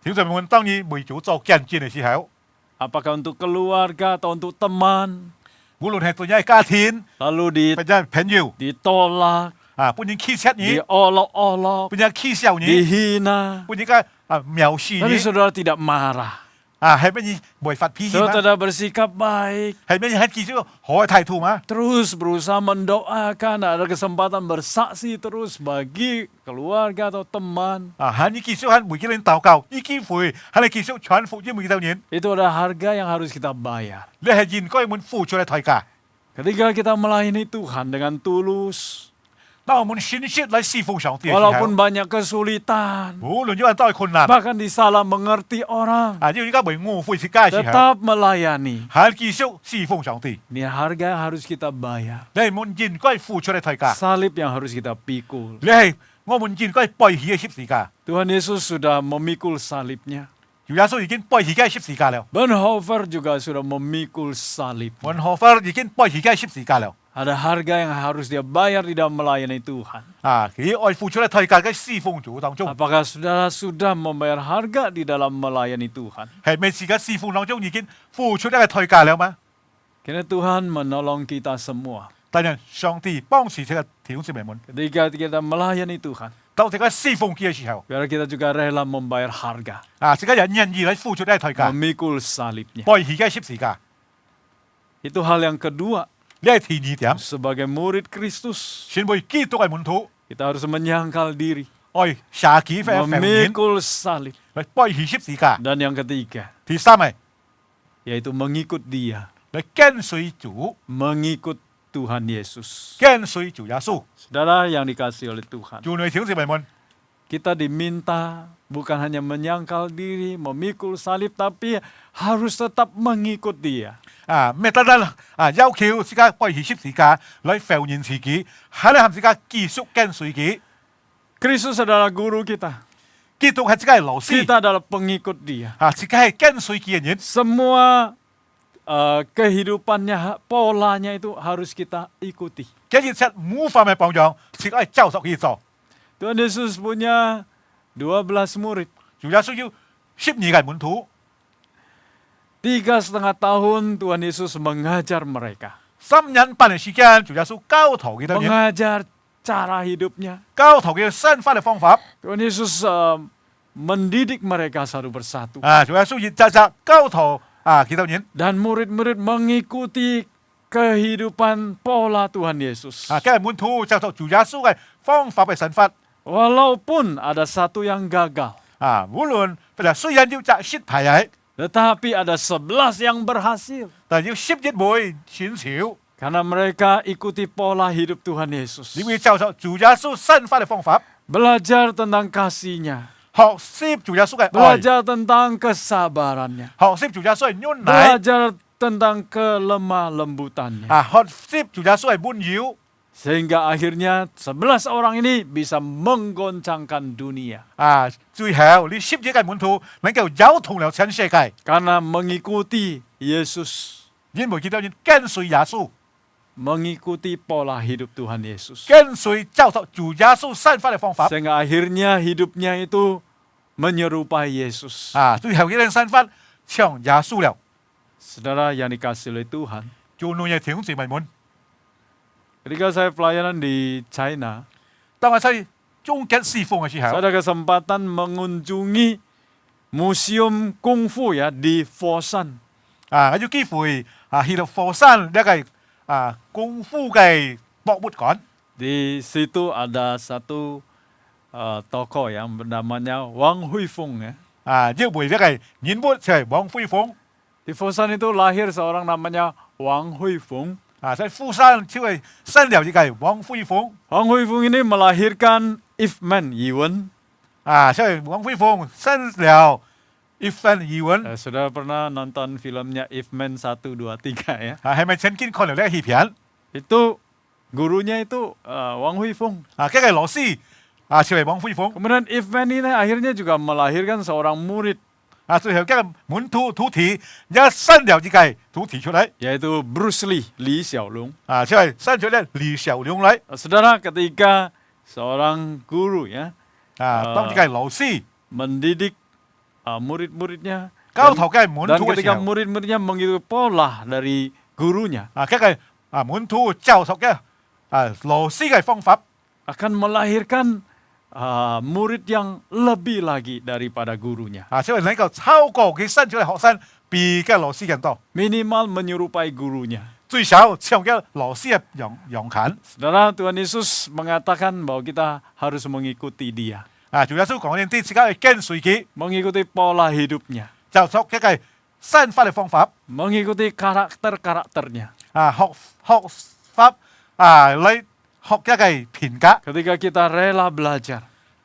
挑戰們當然為主做見證嘅時候， apakah untuk keluarga atau untuk teman, 無論係對人家庭 lalu 或者朋友 ditolak, 本人欺騙你， diolok-olok, 本人欺笑你， dihina, 本人嘅藐視 tapi 你， saudara tidak marah. 係乜嘢違法脾氣嗎？ Saudara bersikap baik, 係乜嘢喺記住好嘅態度嗎？ terus berusaha mendoakan, ada kesempatan bersaksi terus bagi keluarga atau teman. 喺你繼續喺每個人禱告，有機會喺你繼續傳福音每個人， Itu ada harga yang harus kita bayar. 你係應該們付出嘅代價。 Ketika kita melayani Tuhan dengan tulus, 當我們信息嚟侍奉上帝嘅時候， walaupun banyak kesulitan, 無論有人都係困難， bahkan disalah mengerti orang, 要而家為誤會自己嘅時候， tetap melayani. 係繼續侍奉上帝。 Ini harga yang harus kita bayar. 你係們應該付出嘅代價， Salib yang harus kita pikul. 你係我們應該背棄嘅十字架。 Tuhan Yesus sudah memikul salibnya. 耶穌已經背棄嘅十字架了， Bonhoeffer juga sudah memikul salib. 文何法已經背棄嘅十字架了。 Ada harga yang harus dia bayar di dalam melayani Tuhan. 佢愛付出嘅代價嘅侍奉主當中， Apakah saudara sudah membayar harga di dalam melayani Tuhan? 係咪自己侍奉當中已經付出一個代價了嗎？ Karena Tuhan menolong kita semua. 但係上帝幫助這個弟兄姊妹們， Ketika kita melayani Tuhan, 到這個侍奉佢嘅時候， biar kita juga rela membayar harga, 自己人願意嚟付出呢個代價， memikul salibnya. 背棄嘅十字架。 Itu hal yang kedua. 呢係第二點， Sebagai murid Kristus, 成為基督嘅門徒， kita harus menyangkal diri, 愛捨己嘅奉獻， memikul salib. 嚟背棄十字架。 Dan yang ketiga, 第三係 yaitu mengikut Dia, 嚟跟隨主， mengikut Tuhan Yesus. 跟隨主耶穌。 Saudara yang dikasih oleh Tuhan, 主內弟兄姊妹們， kita diminta bukan hanya menyangkal diri, memikul salib, tapi harus tetap mengikut Dia. 咩單單要求自己背棄十字架嚟否認自己，係你含自己繼續跟隨佢。 Kristus adalah guru kita. 基督係自己係老師， Kita adalah pengikut Dia. 自己係跟隨佢嘅人。 Semua kehidupannya, polanya itu harus kita ikuti. 這一切模範嘅榜樣，自己係照着去做。 Tuhan Yesus punya 12 murid. 主耶穌要12個門徒， 3,5 tahun Tuhan Yesus mengajar mereka. 3年半嘅時間，主耶穌教徒嘅當然， Mengajar cara hidupnya. 教徒嘅生活嘅方法。 Tuhan Yesus mendidik mereka satu persatu. 主耶穌亦責教徒嘅當然， Dan murid-murid mengikuti kehidupan pola Tuhan Yesus. 跟住門徒就做主耶穌嘅方法嘅生活。 Walaupun ada satu yang gagal, 無論雖然要擇失敗嘅， tetapi ada 11 yang berhasil. 但要11枚選少， Karena mereka ikuti pola hidup Tuhan Yesus. 你會照做主耶穌生活嘅方法， Belajar tentang kasih-Nya. 學習主耶穌嘅愛， Belajar tentang kesabarannya. 學習主耶穌嘅忍耐， Belajar tentang kelemah lembutannya. 學習主耶穌嘅溫柔。 Sehingga akhirnya 11 orang ini bisa menggoncangkan dunia. 最後你11嘅門徒能夠搖動了全世界， Karena mengikuti Yesus. 因為佢哋跟隨耶穌， Mengikuti pola hidup Tuhan Yesus. 跟隨照做主耶穌生活嘅方法。 Sehingga akhirnya hidupnya itu menyerupai Yesus. 最後佢哋生活像耶穌了。 Saudara yang dikasih oleh Tuhan. 做女嘅弟兄姊妹們， Ketika saya pelayanan di China, 當我喺中間侍奉嘅時 saya 候， ada kesempatan mengunjungi museum kungfu ya di Foshan. 我有機會去到佛山呢個功夫嘅博物館。 Di situ ada satu tokoh yang namanya Wang Huifeng ya. 因為呢個人物就係王輝鳳。 Di Foshan itu lahir seorang namanya Wang Huifeng. 在富山就係生了一個王輝鳳。 Wang Huifeng ini melahirkan Ifman Yiwen. 所以王輝鳳生了一份疑問。 Saudara pernah nonton filmnya Ifman 1, 2, 3 ya? 係咪曾經看了呢個戲片？ Itu gurunya itu Wang Huifeng. 嗰個老師就係王輝鳳。 Kemudian Ifman ini akhirnya juga melahirkan seorang murid 最後嗰個門徒徒弟一生了一個徒弟出嚟， yaitu Bruce Lee, Lee Xiaolong. 就係生咗咧李小龍嚟。 Saudara, ketika seorang guru ya 當呢個係老師 mendidik murid-muridnya 教頭嘅門 dan 徒嘅時 ketika 候， murid-muridnya mengikuti pola dari gurunya 嗰個門徒教授嘅老師嘅方法， akan melahirkan murid yang lebih lagi daripada gurunya. 所以能夠超過佢生出嚟學生比嘅老師更多， Minimal menyerupai gurunya. 最少像嘅老師嘅樣近。 Saudara, Tuhan Yesus mengatakan bahwa kita harus mengikuti dia. 主耶穌講呢啲自己去跟隨佢， Mengikuti pola hidupnya. 就作一個生活嘅方法， Mengikuti karakter-karakternya. 學法嚟學一個品格。 Ketika kita rela belajar,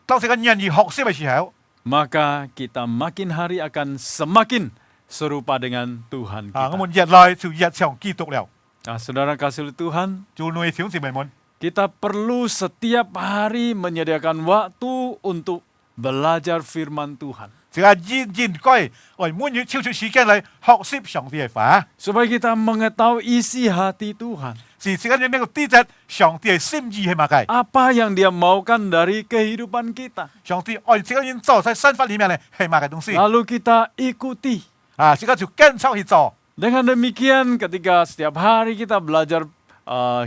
當時個人要學習嘅時候， maka kita makin hari akan semakin serupa dengan Tuhan 我 kita. 們日來就日常基督了。 Nah, saudara kasih oleh Tuhan, 做女弟兄姊妹們， kita perlu setiap hari menyediakan waktu untuk belajar firman Tuhan. 就係應該為每日抽出時間嚟學習上帝嘅話， Supaya kita mengetahui isi hati Tuhan. 是時間能夠知道上帝嘅心意係乜嘅， Apa yang dia maukan dari kehidupan kita. 上帝愛這個人做在生活裡面咧係乜嘅東西， Lalu kita ikuti. 這個就跟操去做。 Dengan demikian ketika setiap hari kita belajar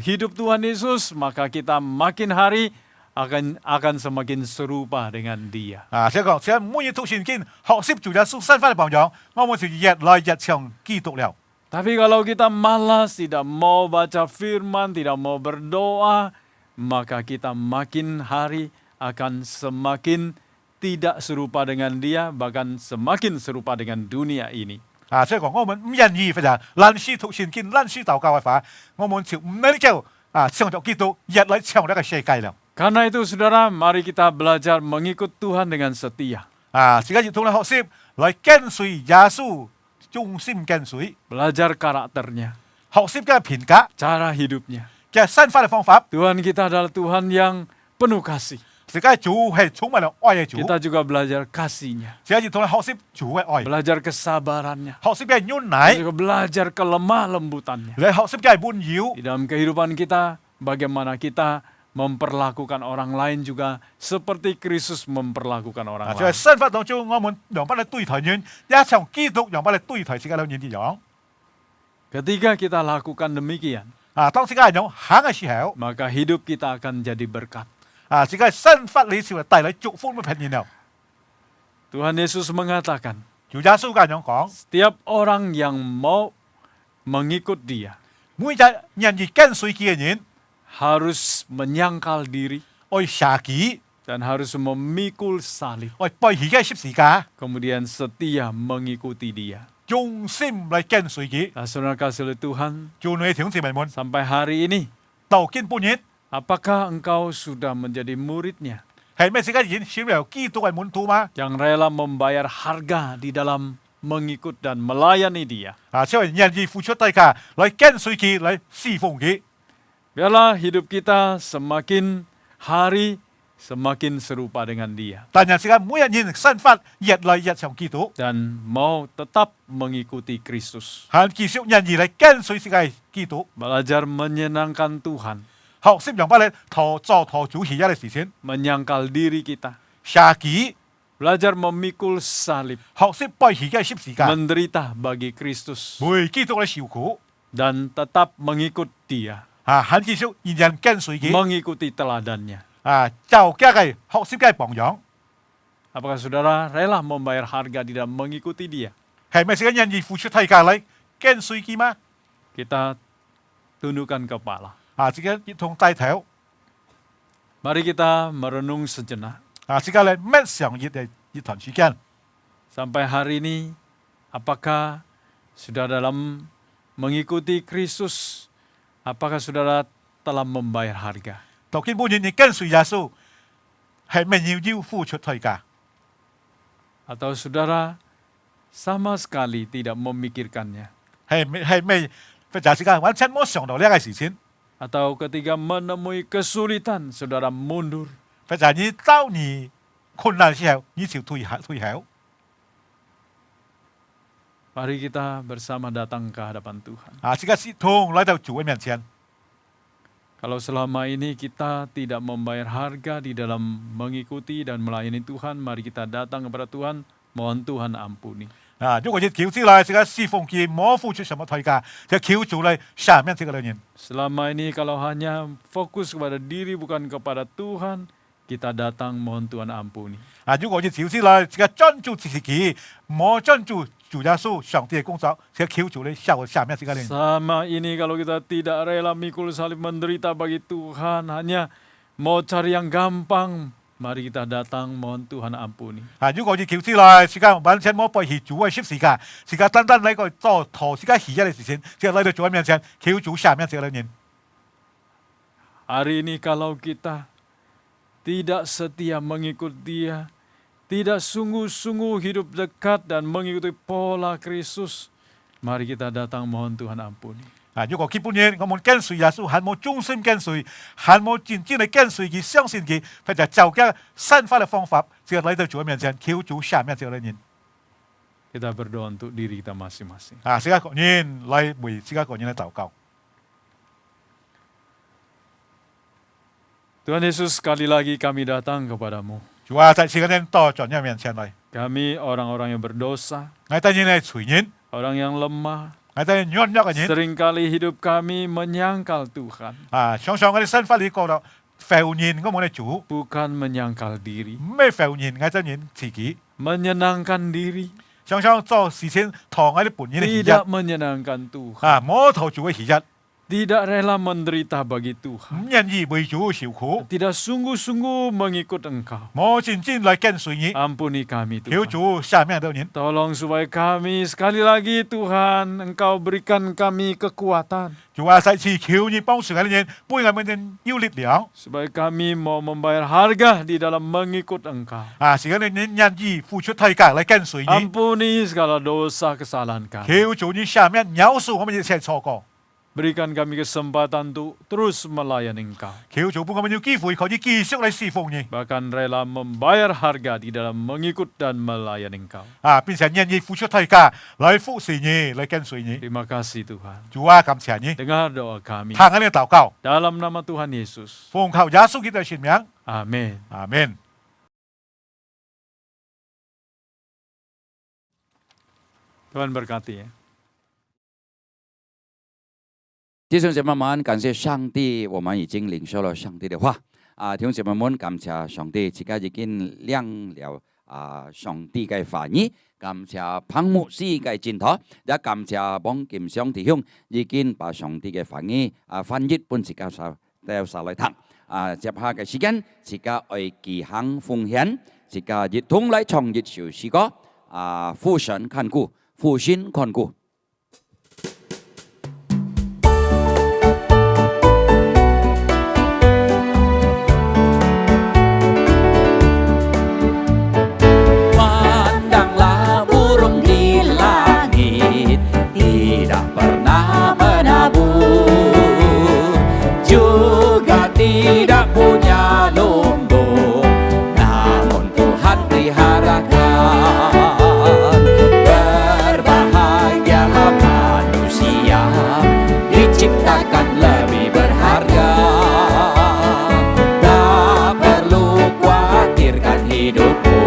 hidup Tuhan Yesus, maka kita makin hari akan semakin serupa dengan dia. 所以講，只要每日讀聖經，學習做咗生活嘅榜樣，我們就日來日常基督了。 Tapi kalau kita malas, tidak mau baca firman, tidak mau berdoa, maka kita makin hari akan semakin tidak serupa dengan dia, bahkan semakin serupa dengan dunia ini. 所以講，我們唔願意嘅爛書讀聖經、爛書禱告嘅話，我們就唔能夠唱作基督，日來唱呢個世界了。 Karena itu saudara, mari kita belajar mengikut Tuhan dengan setia. 自己要同你學習來跟隨耶穌，忠心跟隨， Belajar karakternya, 學習嘅品格 cara hidupnya. 嘅生活嘅方法。 Tuhan kita adalah Tuhan yang penuh kasih. 自己主係充滿了愛嘅主， Kita juga belajar kasihnya, 自己要同你學習主嘅愛， belajar kesabarannya, 學習嘅忍 kita 耐， juga belajar kelemah lembutannya. 你學習嘅溫柔 Di dalam kehidupan kita, bagaimana kita memperlakukan orang lain juga seperti Kristus memperlakukan orang 就係 lain. 生活當中，我們用不嚟對待人，一場基督用不嚟對待自己兩人一樣。 Ketika kita lakukan demikian, 當自己係用行嘅時候， maka hidup kita akan jadi berkat. 自己係生活你就係帶嚟祝福嘅平然後。 Tuhan Yesus mengatakan, 主耶穌咁樣講， setiap orang yang mau mengikut dia 每隻人而跟隨佢嘅人， harus menyangkal diri 愛捨己， dan harus memikul salib. 愛背起嘅十字架， Kemudian setia mengikuti dia. 用心嚟跟隨佢。 Nah, saudara kasih oleh Tuhan, 做你弟兄姊妹們， sampai hari ini, 到今半日 apakah engkau sudah menjadi muridnya 係咩時間已經選為基督嘅門徒嗎？ yang rela membayar harga di dalam mengikut dan melayani dia? 即係願意付出代價嚟跟隨佢，嚟侍奉佢。 Biarlah hidup kita semakin hari semakin serupa dengan dia 但係時間每一人生活越嚟越像基督， dan mau tetap mengikuti Kristus. 係繼續願意嚟跟隨自己基督， Belajar menyenangkan Tuhan, 學識用不嚟做主喜悅嘅事情， menyangkal diri kita, 捨己， belajar memikul salib, 學識背起嘅十字架， menderita bagi Kristus, 為基督嘅受苦， dan tetap mengikut dia, 係繼續仍然跟隨佢， mengikuti teladannya. 就嘅係學識嘅榜樣， Apakah saudara rela membayar harga di dalam mengikuti dia? 係咪時間願意付出代價嚟跟隨佢嗎？ Kita tundukkan kepala. 自己一同低頭， Mari kita merenung sejenak. 自己嚟乜上熱嘅一段時間。 Sampai hari ini, apakah sudah dalam mengikuti Kristus, apakah saudara telah membayar harga? 到基本上你跟隨耶穌，係咪要付出代價？ Atau saudara sama sekali tidak memikirkannya? 係咪或者時間完全冇想到呢個事情？ Atau ketika menemui kesulitan, saudara mundur? 或者你當你困難嘅時候，你就退後。 Mari kita bersama datang ke hadapan Tuhan. 自己一同來到主嘅面前。 Kalau selama ini kita tidak membayar harga di dalam mengikuti dan melayani Tuhan, mari kita datang kepada Tuhan, mohon Tuhan ampuni. 如果你求主來，這個侍奉佢冇付出什麼代價，就求主來赦免這個人。 Selama ini kalau hanya fokus kepada diri bukan kepada Tuhan, kita datang mohon Tuhan ampuni. 如果你求主來，這個專注自己，冇專注主耶穌上帝嘅工作，就求主來赦免這個人。 Sama ini kalau kita tidak rela mikul salib menderita bagi Tuhan, hanya mau cari yang gampang, mari kita datang mohon Tuhan ampuni. 如果你求主來，時間完全冇背棄主嘅十字架，時間單單嚟個做討自己喜悅嘅事情，就來到主嘅面前，求主赦免這個人。 Hari ini kalau kita tidak setia mengikut Dia, tidak sungguh-sungguh hidup dekat dan mengikuti pola Kristus, mari kita datang mohon Tuhan ampuni. 如果基本上我們跟隨耶穌，係冇忠心跟隨，係冇真正嚟跟隨佢、相信佢，或者照嘅生活嘅方法，就嚟到主嘅面前，求主赦免這個人。 Kita berdoa untuk diri kita masing-masing. 自己個人嚟為自己個人嚟禱告。 Tuhan Yesus, sekali lagi kami datang kepadamu. 主啊，在這個人到主嘅面前嚟， Kami orang-orang yang berdosa, 我哋人係罪人， orang yang lemah, 我哋軟弱嘅人。 seringkali hidup kami menyangkal Tuhan, 常常我哋生活裏過到浮現我哋嘅主， bukan menyangkal diri, 咩浮現我哋人自己， menyenangkan diri, 常常做事情討我哋本人嘅喜 tidak 悅， menyenangkan Tuhan, 冇討主嘅喜悅， tidak rela menderita bagi Tuhan, 唔願意為主受苦， tidak sungguh-sungguh mengikut Engkau. 冇真正嚟跟隨你， Ampuni kami 求 Tuhan. 主赦免到人。 Tolong supaya kami sekali lagi Tuhan, Engkau berikan kami kekuatan. 主啊，再次求你幫助我哋人，俾我哋人有力量。 Supaya kami mau membayar harga di dalam mengikut Engkau. 使我哋人願意付出代價嚟跟隨你。 Ampuni segala dosa kesalahan kami. 求主你赦免饒恕我們一切錯過。Berikan kami kesempatan untuk terus melayani Engkau. 求主幫我們有機會可以繼續嚟侍奉你 Bahkan rela membayar harga di dalam mengikut dan melayani Engkau. 並且願意付出代價嚟服侍你，嚟跟隨你。 Terima kasih Tuhan. 主啊，感謝你， Dengar doa kami. 聽我哋嘅禱告， Dalam nama Tuhan Yesus. 奉靠耶穌基督嘅聖名， Amin. 阿門。 Tuhan berkati ya. 弟兄姐妹们，感谢上帝，我们已经领受了上帝的话弟兄姐妹们，感谢上帝，自己已經亮了上帝嘅話語，感謝彭牧師嘅證道，也感謝幫劍上弟兄已經把上帝嘅話語翻譯本自己掉晒嚟聽接下嘅時間，自己愛寄行奉獻，自己一同嚟唱一首詩歌父神看顧，父心看顧。Tidak punya lumbung, namun Tuhan peliharakan. Berbahagialah manusia, diciptakan lebih berharga. Tak perlu khawatirkan hidupmu,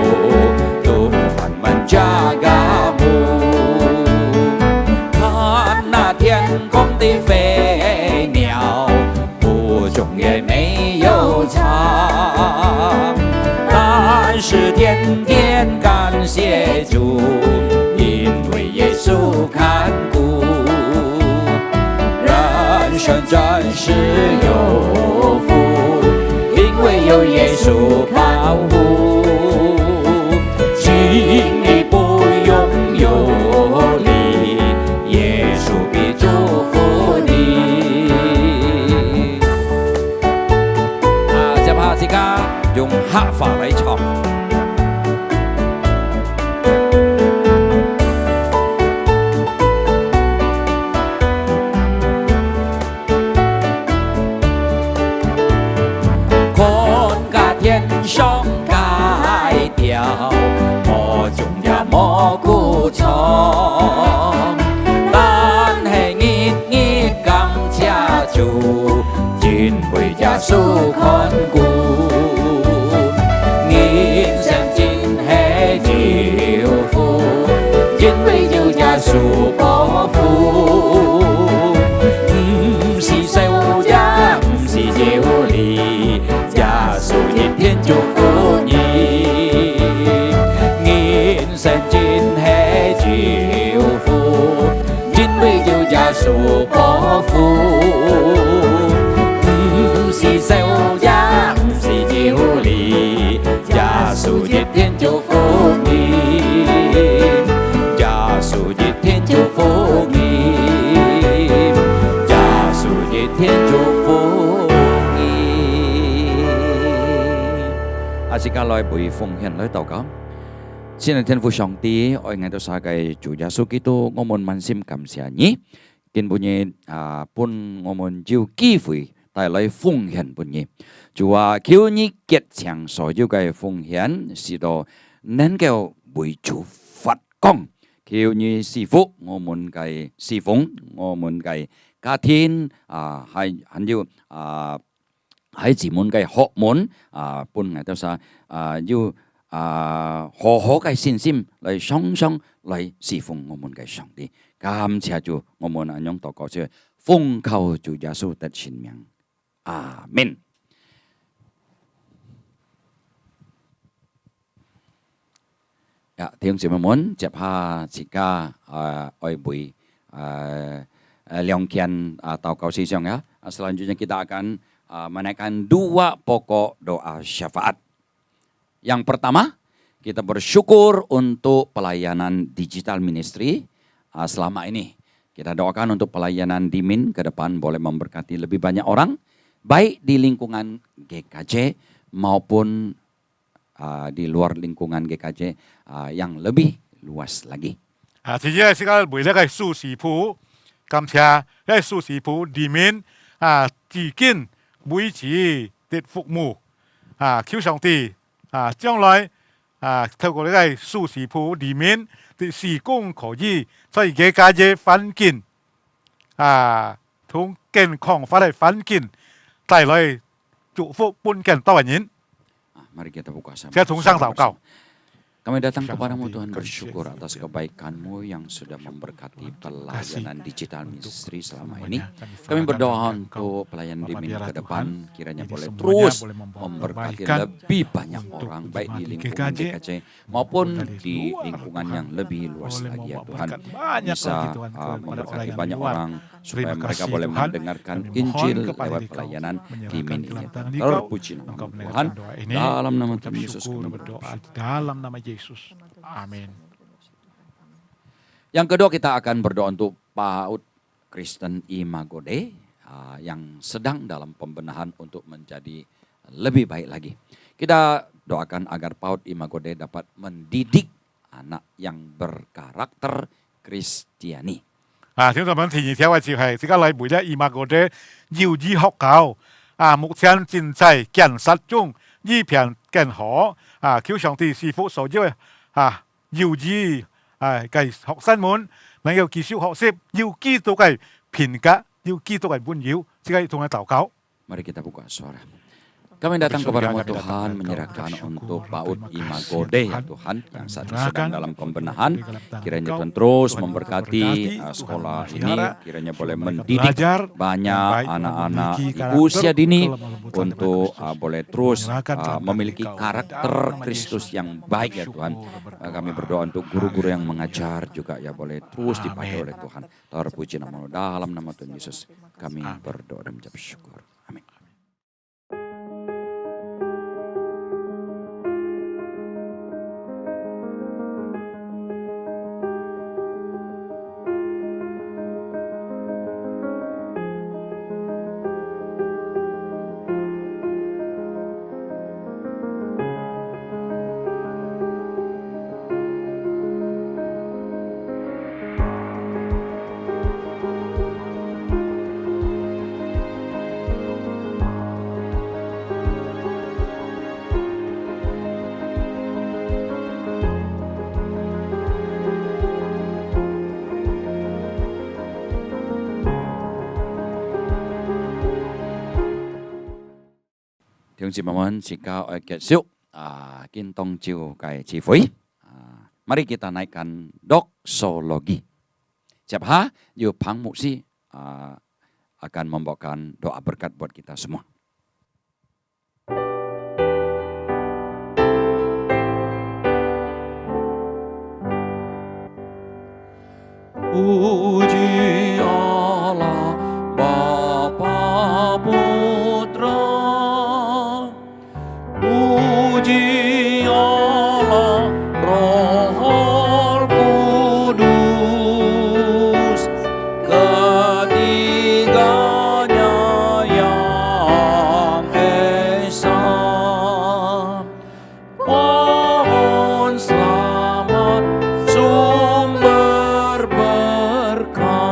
Tuhan menjagamu. Karena thiên không tí về nghèo, 也没有长，但是天天感谢主，因为耶稣看顾，人生真是有福，因为有耶稣保护，心里不用忧虑，耶稣必祝福你。 自家用黑法嚟唱。看架天上盖掉，莫種也莫故藏，但係日感謝主，因為耶穌看顧。 因為有耶穌保護，唔是受也唔是要離，耶穌一天祝福你，人生真係祝福，因為有耶穌保護，唔是受也唔是要離，耶穌一天祝福你。 主一天祝福你，耶穌一天祝福你。自家來為奉獻來禱告。親愛的天父上帝，愛愛到曬嘅主耶穌基督，我們滿心感謝你，見本日本我們有機會帶來奉獻本日。主啊，求你結強所有嘅奉獻，使到能夠為主發光。 求你賜福我們嘅侍奉，我們嘅家庭還有孩子們嘅學問本嚟都係要好好嘅信心嚟雙雙嚟侍奉我們嘅上帝。感謝主，我們咁樣禱告出，奉靠主耶穌的聖名，阿門。 Ya,弟兄姊妹們，接下自家愛會兩件禱告事項ya. Selanjutnya kita akan menaikkan dua pokok doa syafaat. Yang pertama, kita bersyukur untuk pelayanan digital ministry selama ini. Kita doakan untuk pelayanan Dimin ke depan boleh memberkati lebih banyak orang, baik di lingkungan GKJ maupun di luar lingkungan GKJ yang lebih luas lagi. 自己係識得每一個數視譜感謝呢蘇士普裡面自建每次的服務求上帝將來透過呢個蘇士普裡面的事工可以在嘅家嘅環境同健康法嘅環境帶來祝福pun kan tawanin. Mari kita buka sama. Saya tungsang tahu. Kami datang kepadamu Tuhan bersyukur atas kebaikan-Mu yang sudah memberkati pelayanan digital ministry selama ini. Kami berdoa untuk pelayanan di minggu ke depan kiranya boleh terus memberkati lebih banyak orang baik di lingkungan GKC maupun di lingkungan yang lebih luas lagi ya Tuhan. Bisa memberkati banyak orang supaya mereka boleh mendengarkan Injil lewat pelayanan di mini ini. Terpuji nama Tuhan. Dalam nama Tuhan Yesus kami berdoa. Dalam nama Yesus. Amin. Yang kedua kita akan berdoa untuk PAUD Kristen Imagode yang sedang dalam pembenahan untuk menjadi lebih baik lagi. Kita doakan agar PAUD Imagode dapat mendidik anak yang berkarakter Kristiani. 聽眾們提議條嘅就係，而家嚟每一二萬個嘅幼兒學校目前正在建設中，呢片更好求上帝賜福所有嘅幼兒嘅學生們能夠繼續學習，要基督嘅品格，要基督嘅榮耀，即係同佢禱告。 Mari kita buka suara. Kami datang kepadamu Tuhan menyerahkan untuk PAUD Imagode ya Tuhan yang saat ini sedang dalam pembenahan. Kiranya Tuhan terus memberkati sekolah ini, kiranya boleh mendidik banyak anak-anak di usia dini untuk boleh terus memiliki karakter Kristus yang baik ya Tuhan. Kami berdoa untuk guru-guru yang mengajar juga ya boleh terus dipakai oleh Tuhan. Terpuji nama-Mu dalam nama Tuhan Yesus. Kami berdoa dan mengucap syukur. Amin. Thưa chị mong jika kết thúc kintong chiu kai chi phối. Mari kita naikkan doksologi. Siapa Yu Pang Musi akan membawakan doa berkat buat kita semua. Puji Allah Bapa Putra, puji Allah Roh Kudus, ketiganya yang esa. Pohon selamat sumber berkah.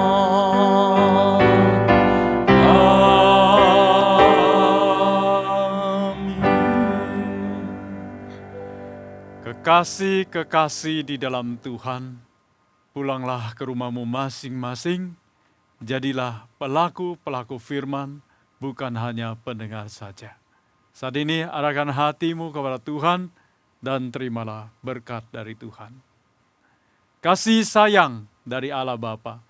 Kekasih-kekasih di dalam Tuhan, pulanglah ke rumahmu masing-masing, jadilah pelaku-pelaku firman, bukan hanya pendengar saja. Saat ini arahkan hatimu kepada Tuhan dan terimalah berkat dari Tuhan. Kasih sayang dari Allah Bapa,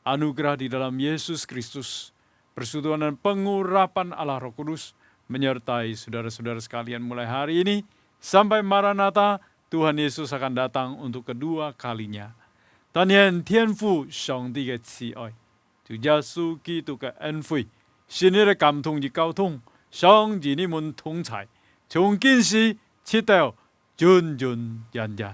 anugerah di dalam Yesus Kristus, persekutuan dan pengurapan Allah Roh Kudus menyertai saudara-saudara sekalian mulai hari ini sampai Maranatha. Tuhan Yesus akan datang untuk kedua kalinya. 但愿天父上帝的慈愛，主耶穌基督嘅恩惠，聖靈嘅感動與交通，常與你們同在，從今時直到永永遠遠。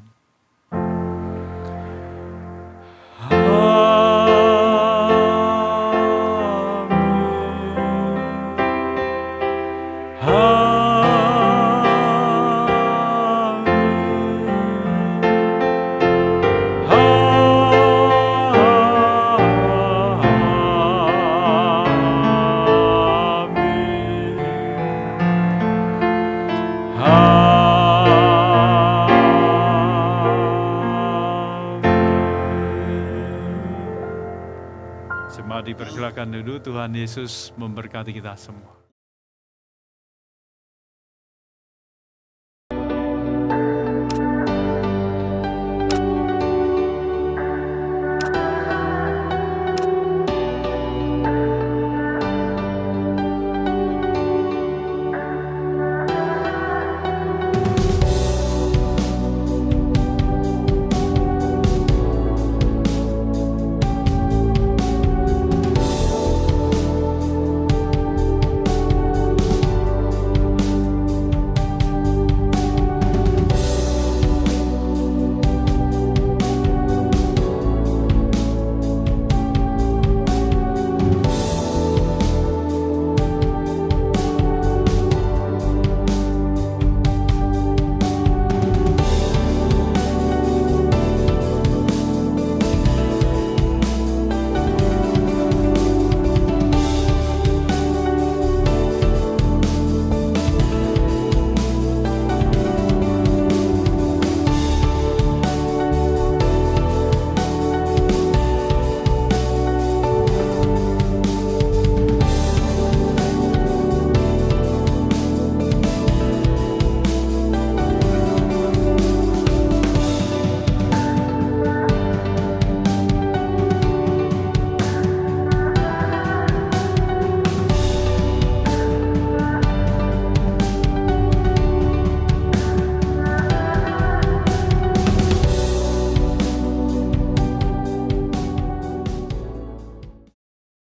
Dipersilakan duduk. Tuhan Yesus memberkati kita semua.